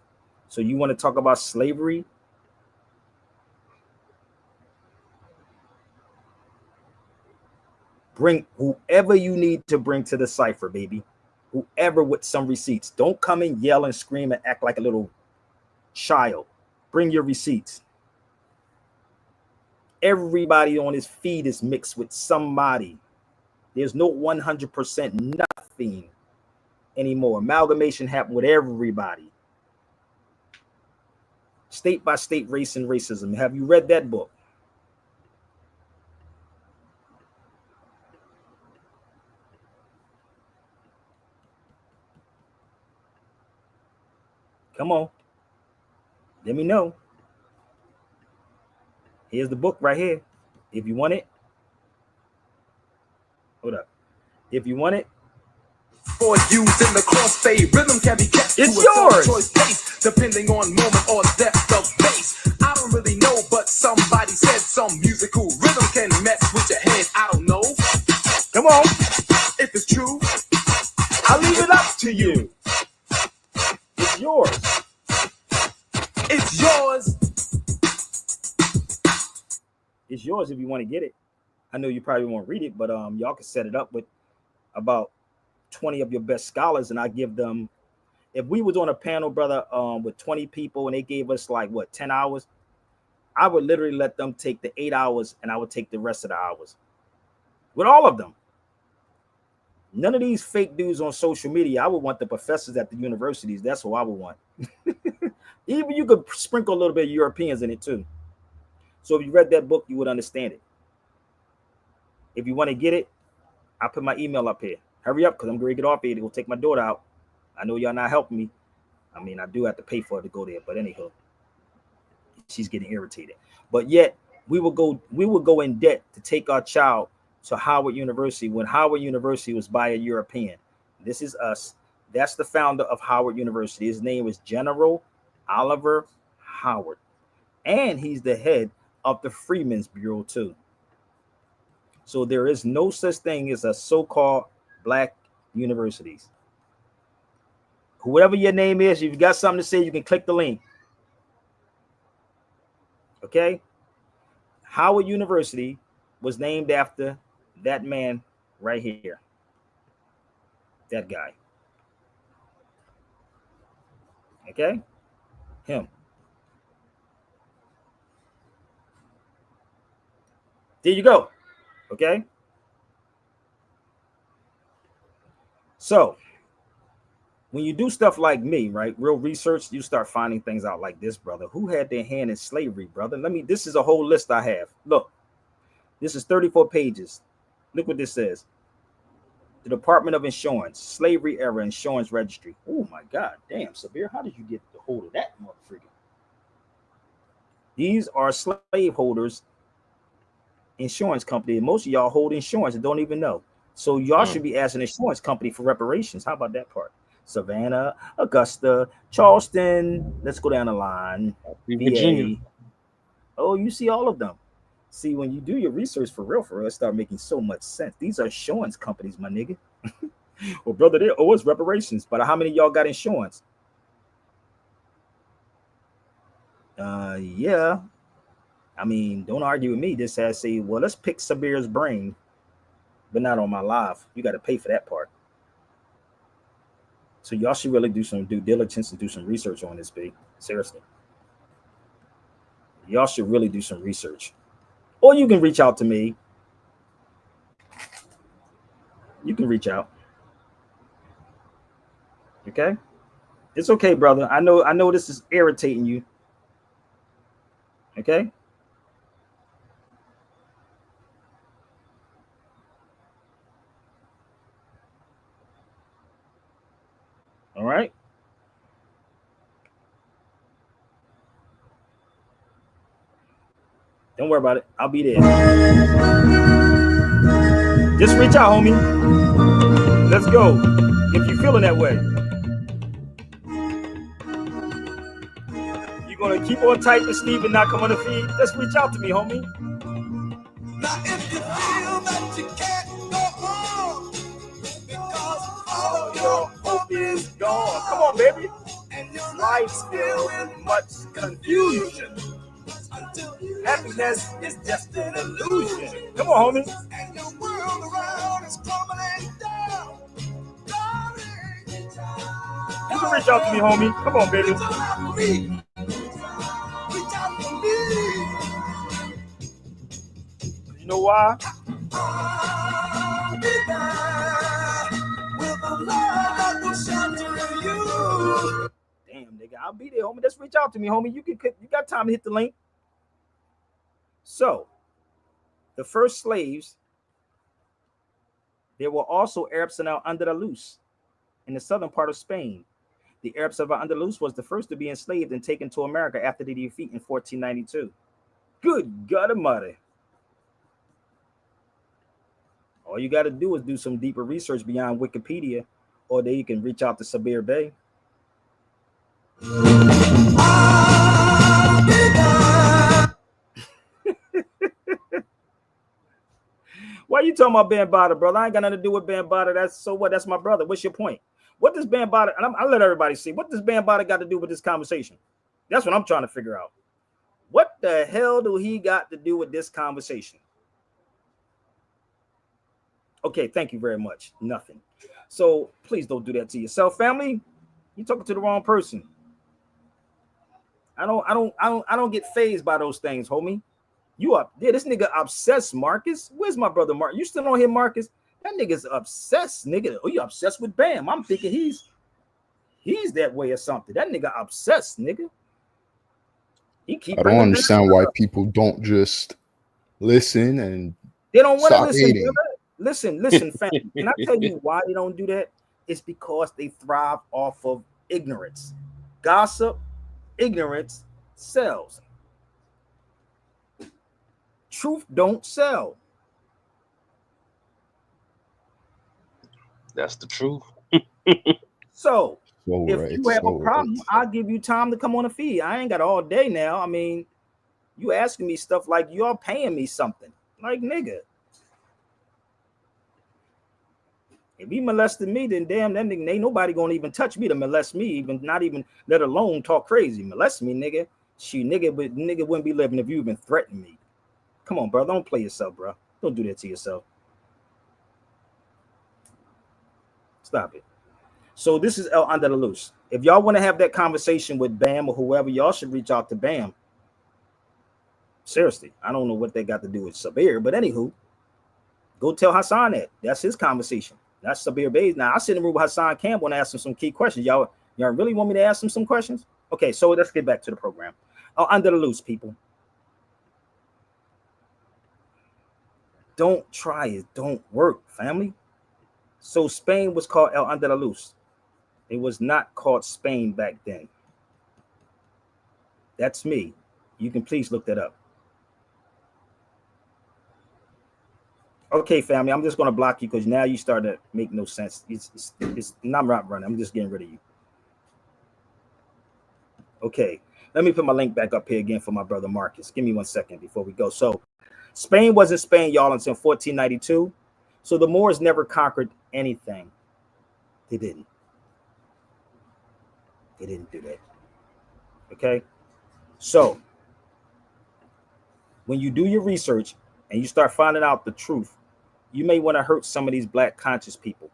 S1: So you want to talk about slavery? Bring whoever you need to bring to the cipher, baby. Whoever with some receipts. Don't come and yell and scream and act like a little child. Bring your receipts. Everybody on his feed is mixed with somebody. There's no 100% nothing anymore. Amalgamation happened with everybody. State by State Race and Racism. Have you read that book? Come on. Let me know. Here's the book right here. If you want it. Hold up. If you want it.
S11: For use in the crossfade, rhythm can be kept
S1: it's
S11: to a
S1: yours.
S11: Choice pace, depending on moment or depth of bass. I don't really know, but somebody said some musical rhythm can mess with your head. I don't know.
S1: Come on.
S11: If it's true,
S1: I'll leave it up to you. It's yours.
S11: It's yours.
S1: It's yours if you want to get it. I know you probably won't read it, but y'all can set it up with about 20 of your best scholars, and I give them if we was on a panel, brother, with 20 people and they gave us like what 10 hours, I would literally let them take the 8 hours and I would take the rest of the hours with all of them. None of these fake dudes on social media. I would want the professors at the universities. That's what I would want. Even you could sprinkle a little bit of Europeans in it too. So if you read that book, you would understand it. If you want to get it, I'll put my email up here. Hurry up, because I'm going to get off here to go take my daughter out. I know y'all not helping me. I mean, I do have to pay for her to go there, but anyhow, she's getting irritated. But yet, we will go in debt to take our child to Howard University when Howard University was by a European. This is us. That's the founder of Howard University. His name is General Oliver Howard. And he's the head of the Freedmen's Bureau too. So there is no such thing as a so-called black universities. Whoever your name is, if you've got something to say, you can click the link. Okay? Howard University was named after that man right here. That guy. Okay? Him. There you go. Okay? So, when you do stuff like me, right, real research, you start finding things out like this, brother. Who had their hand in slavery, brother? This is a whole list I have. Look, this is 34 pages. Look what this says. The Department of Insurance, Slavery Era Insurance Registry. Oh my God, damn, Sabir, how did you get the hold of that motherfucker? These are slaveholders insurance company. Most of y'all hold insurance and don't even know. So y'all should be asking insurance company for reparations. How about that part? Savannah, Augusta, Charleston. Let's go down the line.
S2: Virginia.
S1: VA. Oh, you see all of them. See, when you do your research for real, it start making so much sense. These are insurance companies, my nigga. Well, brother, they owe us reparations. But how many of y'all got insurance? Yeah. I mean, don't argue with me. This has say, well, let's pick Sabir's brain, but not on my live. You got to pay for that part. So y'all should really do some due diligence and do some research on this, big. Seriously. Y'all should really do some research. Or you can reach out to me. You can reach out. Okay? It's okay, brother. I know this is irritating you. Okay? All right? Don't worry about it. I'll be there. Just reach out, homie. Let's go. If you're feeling that way. You're going to keep on typing, Steve, and not come on the feed? Just reach out to me, homie.
S3: Now, if you feel that you can't go on because all your hope is gone,
S1: come on, baby.
S3: And your
S1: life's filled with much confusion. Happiness is just an illusion. Come on, homie.
S3: And your world around is crumbling down.
S1: You can reach out to me, homie. Come on, baby.
S3: Reach out for me. Reach out for me.
S1: You know why?
S3: I'll be there with a love that will shelter you.
S1: Damn, nigga, I'll be there, homie. Just reach out to me, homie. You got time to hit the link. So, the first slaves, there were also Arabs in Al-Andalus in the southern part of Spain. The Arabs of Al-Andalus was the first to be enslaved and taken to America after the defeat in 1492. Good God Almighty. All you got to do is do some deeper research beyond Wikipedia, or then you can reach out to Sabir Bey. Why you talking about Bambaataa, brother? I ain't got nothing to do with Bambaataa. That's so what? That's my brother. What's your point? What does Bambaataa, and I'll let everybody see, what does Bambaataa got to do with this conversation? That's what I'm trying to figure out. What the hell do he got to do with this conversation? Okay, thank you very much. Nothing. So please don't do that to yourself, family. You talking to the wrong person. I don't get phased by those things, homie. You up? Yeah, this nigga obsessed, Marcus. Where's my brother Marcus? You still on here, Marcus? That nigga's obsessed, nigga. Oh, you obsessed with Bam? I'm thinking he's that way or something. That nigga obsessed, nigga. He keep
S20: I don't
S1: bringing
S20: understand
S1: Bam
S20: why
S1: up.
S20: people don't just listen and
S1: They don't want to
S20: stop
S1: listen,
S20: hating.
S1: brother. Listen, fam. Can I tell you why they don't do that? It's because they thrive off of ignorance. Gossip, ignorance sells. Truth don't sell.
S2: That's the truth.
S1: So
S20: So
S1: if
S20: right,
S1: you have a
S20: so right.
S1: problem, I'll give you time to come on the feed. I ain't got all day now. I mean, you asking me stuff like you're paying me something. Like, nigga. If he molested me, then damn, that nigga ain't nobody gonna even touch me to molest me, even not even let alone talk crazy. Molest me, nigga. She nigga, but nigga wouldn't be living if you even threatened me. Come on, bro. Don't play yourself, bro. Don't do that to yourself. Stop it. So this is El Andalus. If y'all want to have that conversation with Bam or whoever, y'all should reach out to Bam. Seriously, I don't know what they got to do with Sabir, but anywho, go tell Hassan that. That's his conversation. That's Sabir Bays. Now I sit in the room with Hassan Campbell and ask him some key questions. Y'all really want me to ask him some questions? Okay, so let's get back to the program. Under the loose, people. Don't try it. Don't work, family. So Spain was called El Andalus. It was not called Spain back then. That's me. You can please look that up. Okay, family, I'm just going to block you because now you start to make no sense. It's I'm not running. I'm just getting rid of you. Okay, let me put my link back up here again for my brother Marcus. Give me 1 second before we go. So Spain wasn't Spain, y'all, until 1492. So the Moors never conquered anything. They didn't. They didn't do that. Okay? So when you do your research and you start finding out the truth, you may want to hurt some of these black conscious people.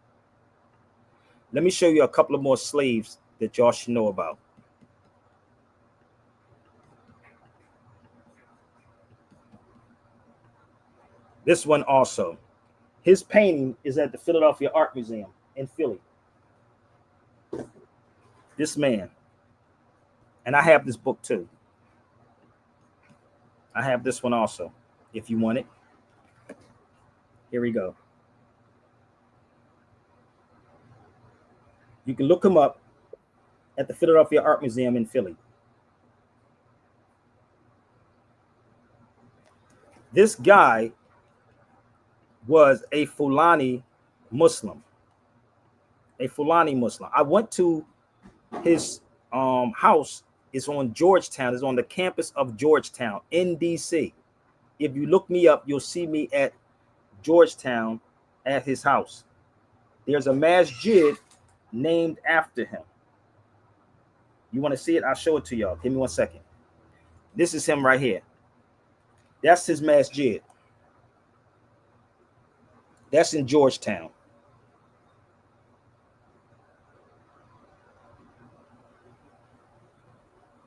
S1: Let me show you a couple of more slaves that y'all should know about. This one also. His painting is at the Philadelphia Art Museum in Philly. This man. And I have this book too. I have this one also, if you want it. Here we go. You can look him up at the Philadelphia Art Museum in Philly. This guy was a Fulani Muslim. A Fulani Muslim. I went to his house. It's on Georgetown. It's on the campus of Georgetown in DC. If you look me up, you'll see me at Georgetown at his house. There's a masjid named after him. You want to see it? I'll show it to y'all. Give me 1 second. This is him right here. That's his masjid. That's in Georgetown.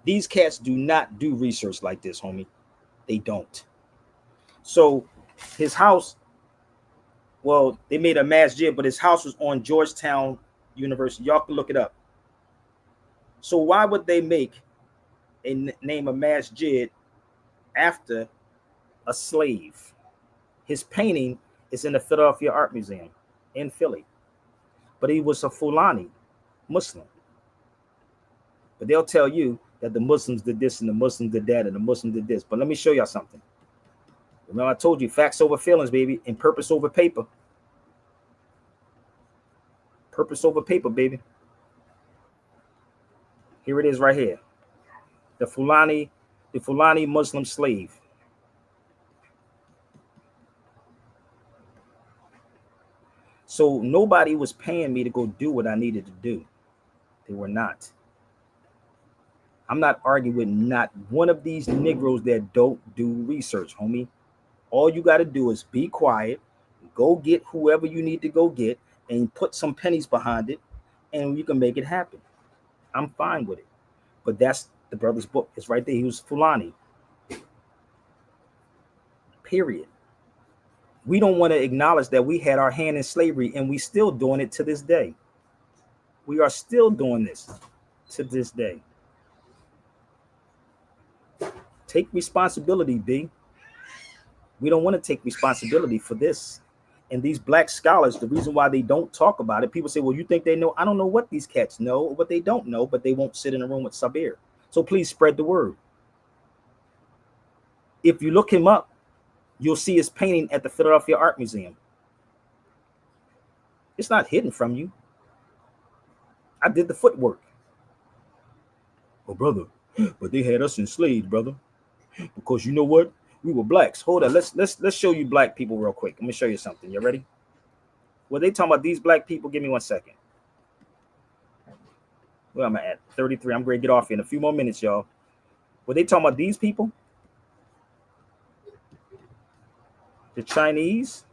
S1: These cats do not do research like this, homie. They don't. So his house, well, they made a masjid, but his house was on Georgetown University. Y'all can look it up. So why would they make name a masjid after a slave? His painting is in the Philadelphia Art Museum in Philly. But he was a Fulani Muslim. But they'll tell you that the Muslims did this and the Muslims did that and the Muslims did this. But let me show y'all something. Remember, I told you facts over feelings, baby, and purpose over paper. Purpose over paper, baby. Here it is right here. The Fulani Muslim slave. So nobody was paying me to go do what I needed to do. They were not. I'm not arguing with not one of these Negroes that don't do research, homie. All you got to do is be quiet, go get whoever you need to go get, and put some pennies behind it, and you can make it happen. I'm fine with it. But that's the brother's book. It's right there. He was Fulani. Period. We don't want to acknowledge that we had our hand in slavery and we still doing it to this day. We are still doing this to this day. Take responsibility, B. We don't want to take responsibility for this. And these black scholars, the reason why they don't talk about it, people say, well, you think they know? I don't know what these cats know or what they don't know, but they won't sit in a room with Sabir. So please spread the word. If you look him up, you'll see his painting at the Philadelphia Art Museum. It's not hidden from you. I did the footwork. Oh, brother, but they had us enslaved, brother. Because you know what? We were blacks. Hold on, let's show you black people real quick. Let me show you something. You ready? Well, they talking about these black people. Give me 1 second. Where am I at? 33. I'm going to get off in a few more minutes, y'all. Were they talking about these people? The Chinese?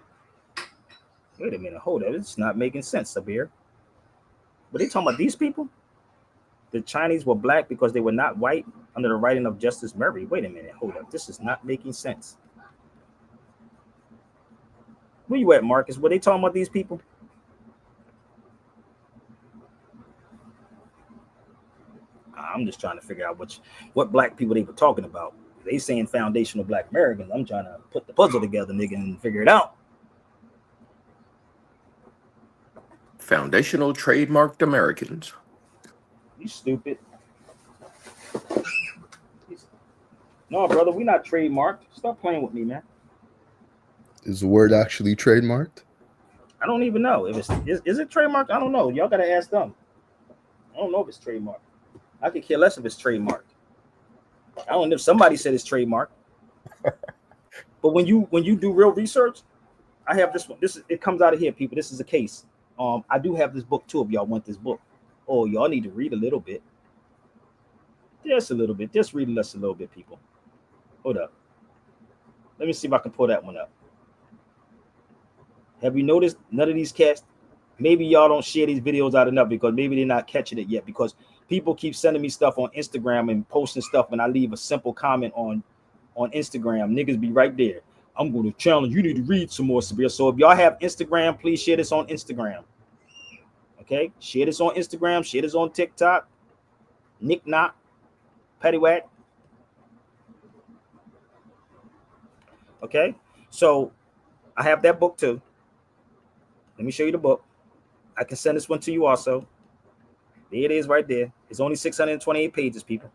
S1: Wait a minute. Hold on. It's not making sense, Sabir. Were they talking about these people? The Chinese were black because they were not white under the writing of Justice Murray. Wait a minute. Hold up. This is not making sense. Where you at, Marcus? Were they talking about these people? I'm just trying to figure out what black people they were talking about. They saying foundational black Americans. I'm trying to put the puzzle together, nigga, and figure it out.
S10: Foundational trademarked Americans.
S1: You stupid. No, brother, we not trademarked. Stop playing with me, man.
S20: Is the word actually trademarked?
S1: I don't even know if is it trademarked. I don't know. Y'all gotta ask them. I don't know if it's trademarked. I could care less if it's trademarked. I don't know if somebody said it's trademarked. But when you do real research, I have this one. It comes out of here, people. This is a case. I do have this book too. If y'all want this book, oh, y'all need to read a little bit. Just a little bit. Just read us a little bit, people. Hold up. Let me see if I can pull that one up. Have you noticed none of these cats? Maybe y'all don't share these videos out enough because maybe they're not catching it yet, because people keep sending me stuff on Instagram and posting stuff, and I leave a simple comment on Instagram. Niggas be right there. I'm going to challenge you need to read some more, Sabir. So if y'all have Instagram, please share this on Instagram. Okay? Share this on Instagram. Share this on TikTok. Nick Knock. Paddywhack. Okay? So I have that book too. Let me show you the book. I can send this one to you also. There it is right there. It's only 628 pages, people.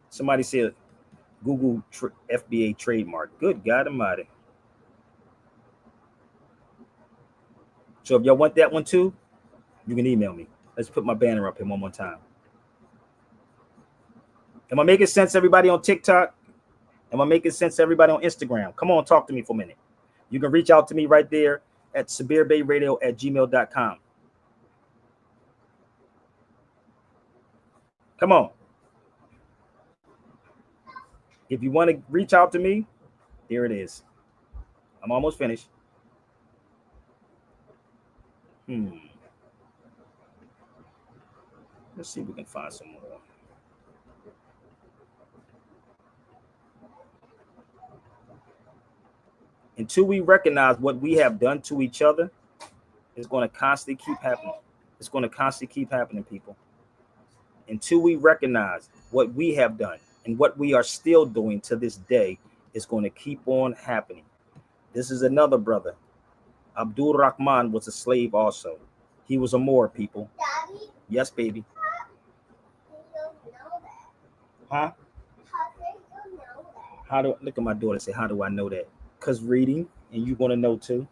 S1: Somebody said Google FBA trademark. Good God Almighty. So if y'all want that one too, you can email me. Let's put my banner up here one more time. Am I making sense, everybody on TikTok? Am I making sense to everybody on Instagram? Come on, talk to me for a minute. You can reach out to me right there at SabirBayRadio@gmail.com. Come on. If you want to reach out to me, here it is. I'm almost finished. Let's see if we can find some more. Until we recognize what we have done to each other, it's going to constantly keep happening. It's going to constantly keep happening, people. Until we recognize what we have done and what we are still doing to this day, it's going to keep on happening. This is another brother. Abdul Rahman was a slave also. He was a Moor, people. Daddy? Yes, baby. Huh? How do look at my daughter say, how do I know that? Because reading, and you want to know too.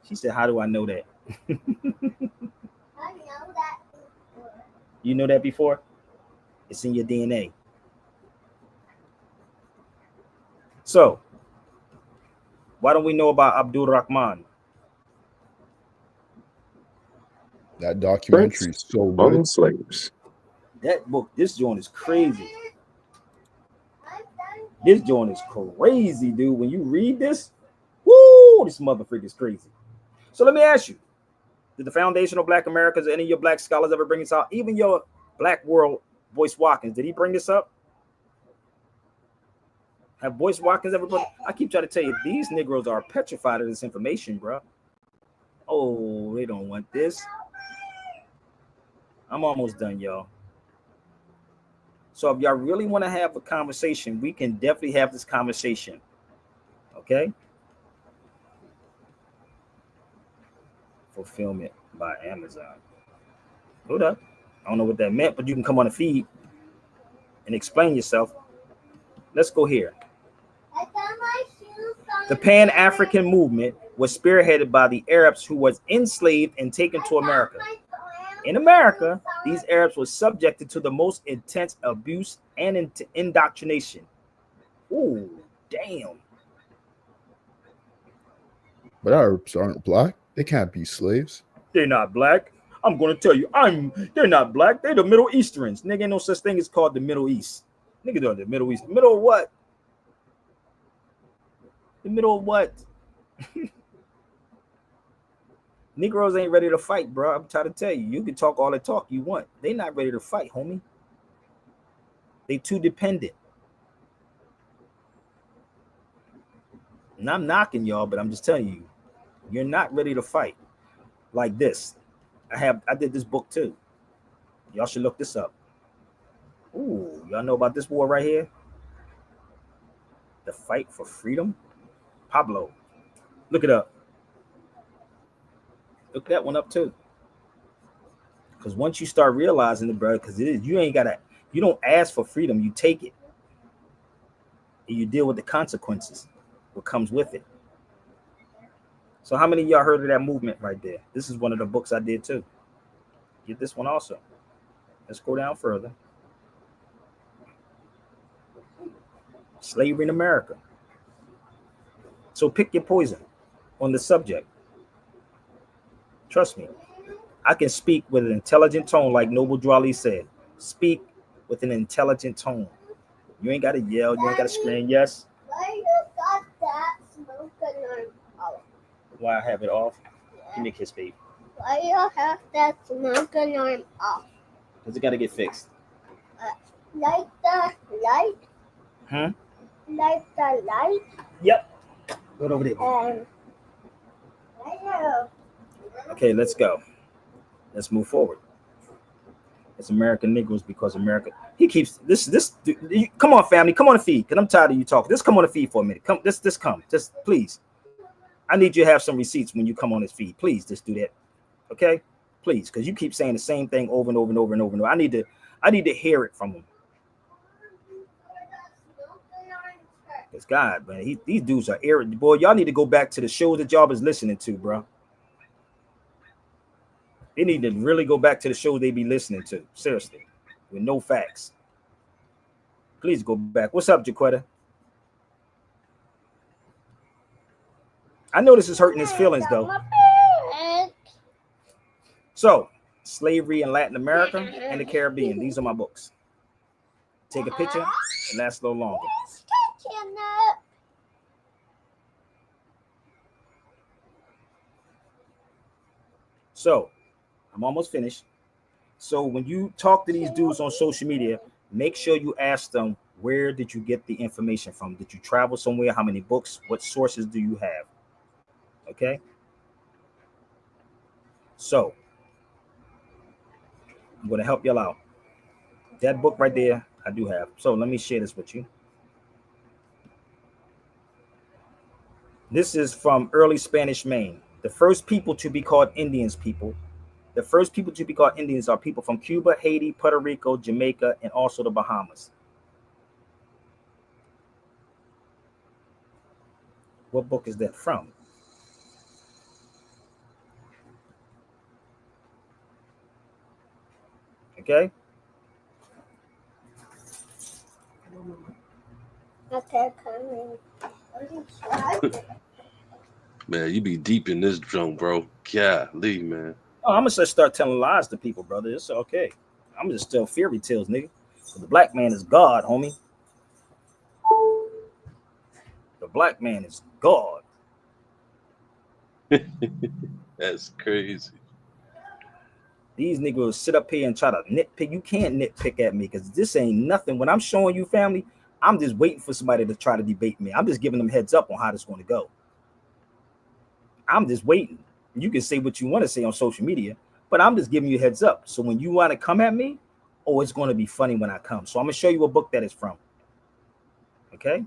S1: She said, how do I know that? I know that before. You know that before? It's in your DNA. So, why don't we know about Abdul Rahman?
S20: That documentary is so good.
S9: Slaves.
S1: That book, this joint is crazy. This joint is crazy, dude. When you read this, woo, this motherfucker is crazy. So let me ask you, Did the foundational Black Americans, any of your Black scholars ever bring this out? Even your Black World, Boyce Watkins, did he bring this up? Have Boyce Watkins ever brought? I keep trying to tell you, these Negroes are petrified of this information, bro. Oh, they don't want this. I'm almost done, y'all. So if y'all really want to have a conversation, we can definitely have this conversation. Okay? Fulfillment by Amazon. Hold up. I don't know what that meant, but you can come on the feed and explain yourself. Let's go here. The Pan-African movement was spearheaded by the Arabs who was enslaved and taken to America. In America, these Arabs were subjected to the most intense abuse and indoctrination. Ooh, damn.
S20: But Arabs aren't black. They can't be slaves.
S18: They're not black. I'm going to tell you, they're not black. They're the Middle Easterns. Nigga, ain't no such thing as called the Middle East. Nigga, they're the Middle East. Middle of what? The middle of what? Negroes ain't ready to fight, bro. I'm trying to tell you. You can talk all the talk you want. They not ready to fight, homie. They too dependent. And I'm knocking y'all, but I'm just telling you, you're not ready to fight like this. I did this book too. Y'all should look this up. Ooh, y'all know about this war right here? The Fight for Freedom? Pablo. Look it up. Look that one up too. Because once you start realizing it, bro, because you don't ask for freedom, you take it. And you deal with the consequences, what comes with it. So how many of y'all heard of that movement right there? This is one of the books I did too. Get this one also. Let's go down further. Slavery in America. So pick your poison on the subject. Trust me. I can speak with an intelligent tone, like Noble Drawley said. Speak with an intelligent tone. You ain't got to yell. You ain't got to scream. Yes.
S21: Why you got that smoking arm off?
S1: Why I have it off? Give me a kiss, babe.
S21: Why you have that smoking arm off?
S1: Because it got to get fixed.
S21: Light the light. Light the light.
S1: Yep. Go over there. Okay, let's go. Let's move forward. It's American Negroes because America. He keeps this. Come on, family. Come on the feed. Cause I'm tired of you talking. Just come on the feed for a minute. Come. Just come. Just please. I need you to have some receipts when you come on this feed. Please, just do that. Okay, please, because you keep saying the same thing over and over and over and over and over. I need to hear it from him. It's God, man. These dudes are irritating. Boy, y'all need to go back to the shows that y'all was listening to, bro. They need to really go back to the shows they be listening to. Seriously. With no facts. Please go back. What's up, Jaquetta? I know this is hurting his feelings, though. So, slavery in Latin America and the Caribbean. These are my books. Take a picture. It lasts a little longer. So, I'm almost finished. So when you talk to these dudes on social media, make sure you ask them, where did you get the information from? Did you travel somewhere? How many books? What sources do you have? Okay. So I'm going to help y'all out. That book right there, I do have. So let me share this with you. This is from early Spanish Main. The first people to be called Indians people. The first people to be called Indians are people from Cuba, Haiti, Puerto Rico, Jamaica, and also the Bahamas. What book is that from? Okay.
S21: Okay, coming.
S2: Man, you be deep in this drum, bro. Golly, man.
S1: Oh, I'm gonna just start telling lies to people, brother. It's okay. I'm just tell fairy tales, nigga. The black man is God, homie. The black man is God.
S2: That's crazy.
S1: These niggas sit up here and try to nitpick. You can't nitpick at me because this ain't nothing. When I'm showing you, family, I'm just waiting for somebody to try to debate me. I'm just giving them heads up on how this is going to go. I'm just waiting. You can say what you want to say on social media, but I'm just giving you heads up. So when you want to come at me, oh, it's going to be funny when I come. So I'm going to show you a book that is from. Okay?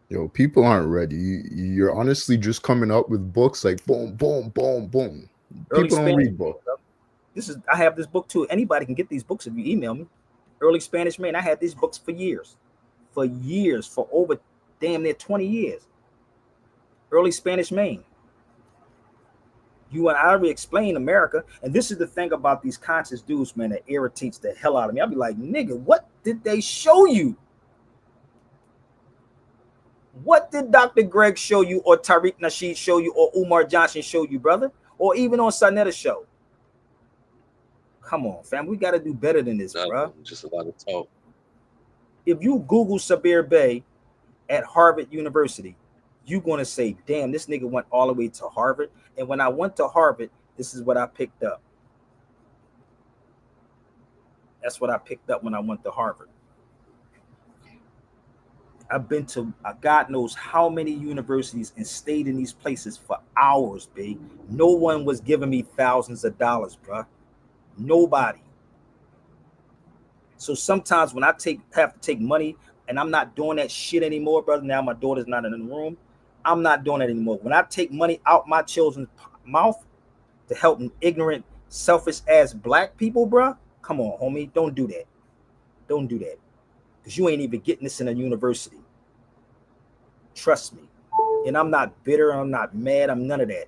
S20: Yo, people aren't ready. You're honestly just coming up with books like boom, boom, boom, boom.
S1: Early
S20: People don't
S1: Spanish.
S20: read books.
S1: I have this book too. Anybody can get these books if you email me. Early Spanish Man. I had these books for years. For over damn near 20 years. Early Spanish Main. You and I already explained America, and this is the thing about these conscious dudes, man, that irritates the hell out of me. I'll be like, nigga, what did they show you? What did Dr. Greg show you, or Tariq Nasheed show you, or Umar Johnson show you, brother? Or even on Sanetta's show? Come on, fam. We got to do better than this, bro.
S2: Just a lot of talk.
S1: If you Google Sabir Bey at Harvard University, you're going to say, damn, this nigga went all the way to Harvard. And when I went to Harvard, this is what I picked up. That's what I picked up when I went to Harvard. I've been to God knows how many universities and stayed in these places for hours, babe. No one was giving me thousands of dollars, bro. Nobody. So sometimes when I have to take money, and I'm not doing that shit anymore, brother. Now my daughter's not in the room. I'm not doing that anymore. When I take money out my children's mouth to help ignorant, selfish ass black people, bro, come on, homie. Don't do that. Don't do that. Because you ain't even getting this in a university. Trust me. And I'm not bitter. I'm not mad. I'm none of that.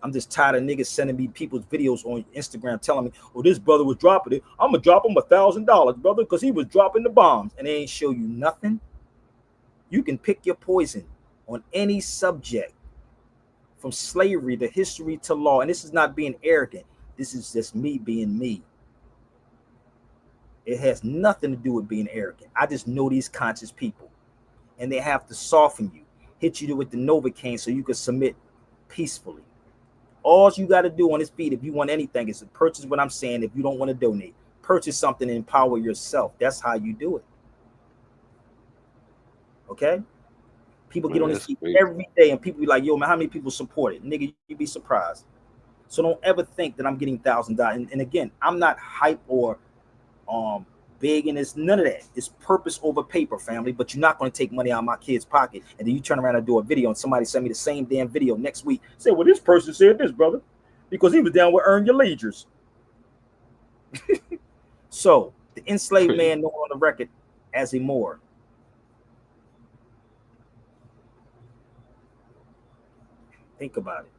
S1: I'm just tired of niggas sending me people's videos on Instagram telling me, oh, this brother was dropping it. I'm going to drop him $1,000, brother, because he was dropping the bombs. And they ain't show you nothing. You can pick your poison on any subject, from slavery to history to law. And this is not being arrogant. This is just me being me. It has nothing to do with being arrogant. I just know these conscious people, and they have to soften you, hit you with the Novocaine so you can submit peacefully. All you got to do on this feed, if you want anything, is to purchase what I'm saying. If you don't want to donate, purchase something and empower yourself. That's how you do it. Okay? People get on this feed every day, and people be like, yo, man, how many people support it? Nigga, you'd be surprised. So don't ever think that I'm getting $1,000. And again, I'm not hype or big, and it's none of that. It's purpose over paper, family. But you're not going to take money out of my kid's pocket and then you turn around and do a video and somebody send me the same damn video next week. Say, well, this person said this, brother, because he was down with Earn Your Leisures. So the enslaved man known on the record as a Moor. Think about it.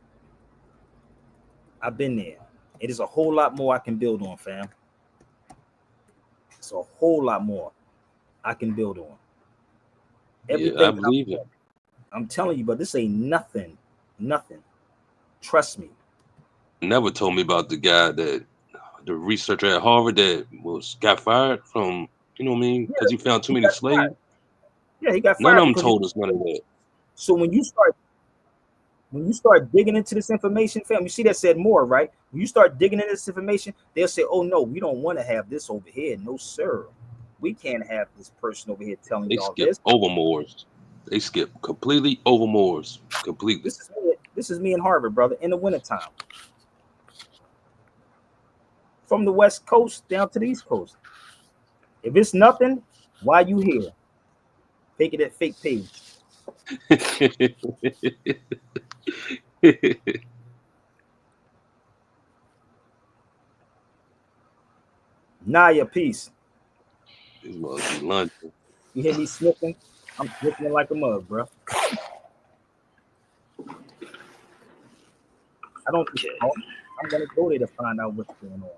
S1: I've been there. It is a whole lot more I can build on, fam. It's a whole lot more I can build on. Everything,
S2: yeah, I believe it.
S1: I'm telling you, but this ain't nothing. Nothing. Trust me.
S2: Never told me about the guy the researcher at Harvard that got fired from, you know what I mean, because he found too many slaves.
S1: Yeah, he got fired.
S2: None of them told us none of that.
S1: So when you start digging into this information, fam, you see that said more, right? When you start digging into this information, they'll say, oh no, we don't want to have this over here. No, sir. We can't have this person over here telling y'all this.
S2: Over Moors. They skip completely over Moors. Completely.
S1: This is me in Harvard, brother, in the wintertime. From the West Coast down to the East Coast. If it's nothing, why you here? Fake it at fake page. Naya, peace.
S2: You
S1: hear me sniffing? I'm sniffing like a mug, bro. I'm gonna go there to find out what's going on.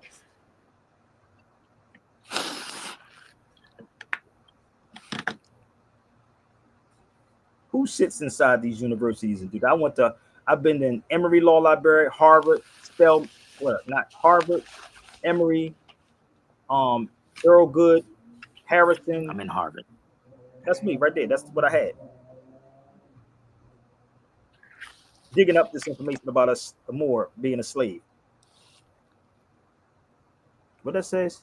S1: Who sits inside these universities and do that? I've been in Emory Law Library, Harvard, not Harvard, Emory, Earl Good, Harrison.
S5: I'm in Harvard.
S1: That's me right there. That's what I had. Digging up this information about us, the Moor being a slave. What that says?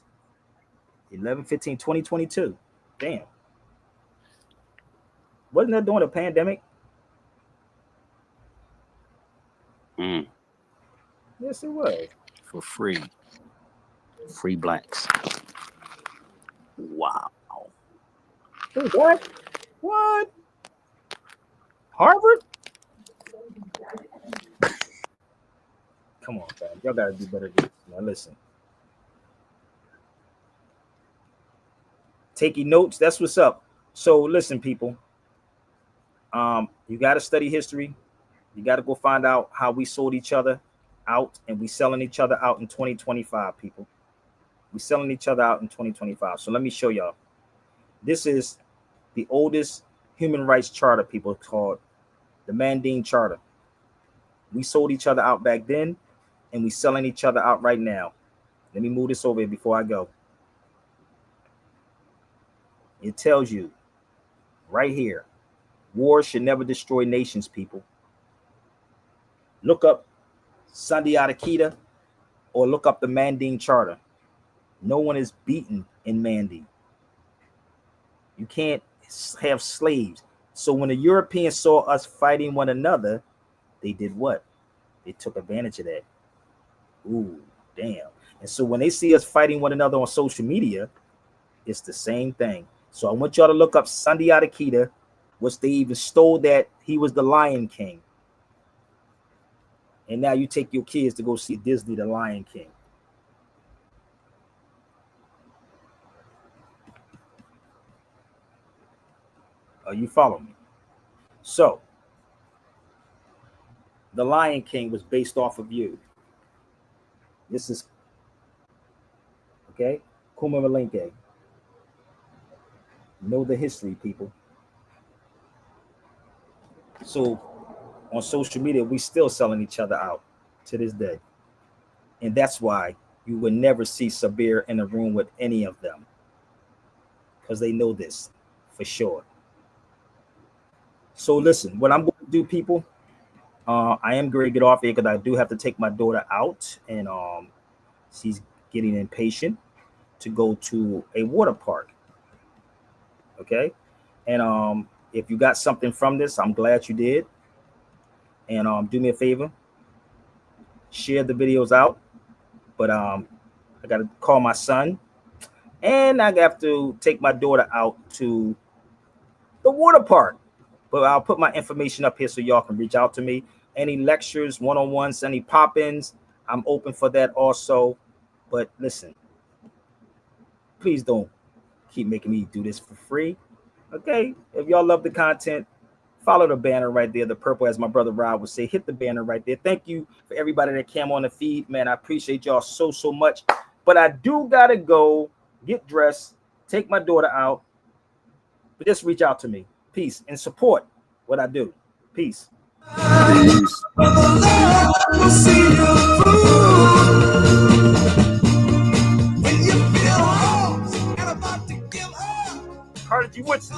S1: 11/15/2022. Damn. Wasn't that during the pandemic?
S2: Mm.
S1: Yes, it was.
S19: For free. Free blacks. Wow.
S1: Wait, what? What? Harvard? Come on, fam. Y'all gotta do better than this. Now listen. Taking notes, that's what's up. So listen, people. You gotta study history. You gotta go find out how we sold each other out and we selling each other out in 2025, people. We selling each other out in 2025. So let me show y'all. This is the oldest human rights charter, people, called the Manding Charter. We sold each other out back then, and we selling each other out right now. Let me move this over here before I go. It tells you right here, war should never destroy nations, people. Look up Sandia Akita or look up the Manding Charter. No one is beaten in Manding. You can't have slaves. So when the Europeans saw us fighting one another, they did what? They took advantage of that. Ooh, damn. And so when they see us fighting one another on social media, it's the same thing. So I want y'all to look up Sandia Akita, which they even stole that he was the Lion King. And now you take your kids to go see Disney, the Lion King. You follow me? So the Lion King was based off of you. This is okay. Kuma Malenke. Know the history, people. So on social media, we still selling each other out to this day. And that's why you would never see Sabir in a room with any of them. Because they know this for sure. So listen, what I'm going to do, people, I am going to get off here because I do have to take my daughter out. And she's getting impatient to go to a water park. Okay? And if you got something from this, I'm glad you did. And do me a favor, share the videos out. But I got to call my son, and I have to take my daughter out to the water park. But I'll put my information up here so y'all can reach out to me. Any lectures, one-on-ones, any pop-ins, I'm open for that also. But listen, please don't keep making me do this for free. Okay? If y'all love the content, follow the banner right there, the purple, as my brother Rob would say. Hit the banner right there. Thank you for everybody that came on the feed, man. I appreciate y'all so much. But I do gotta go get dressed, take my daughter out. But just reach out to me. Peace and support what I do. Peace.
S3: Peace.
S1: Carter G. Woodson.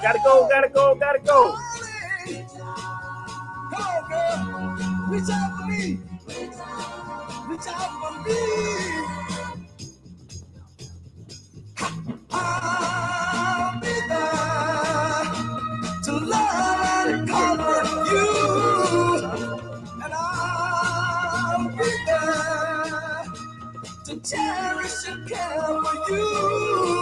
S1: Gotta go.
S3: Come on, girl. Reach out for me. Reach out for me. I'll be there to love and comfort you. And I'll be there to cherish and care for you.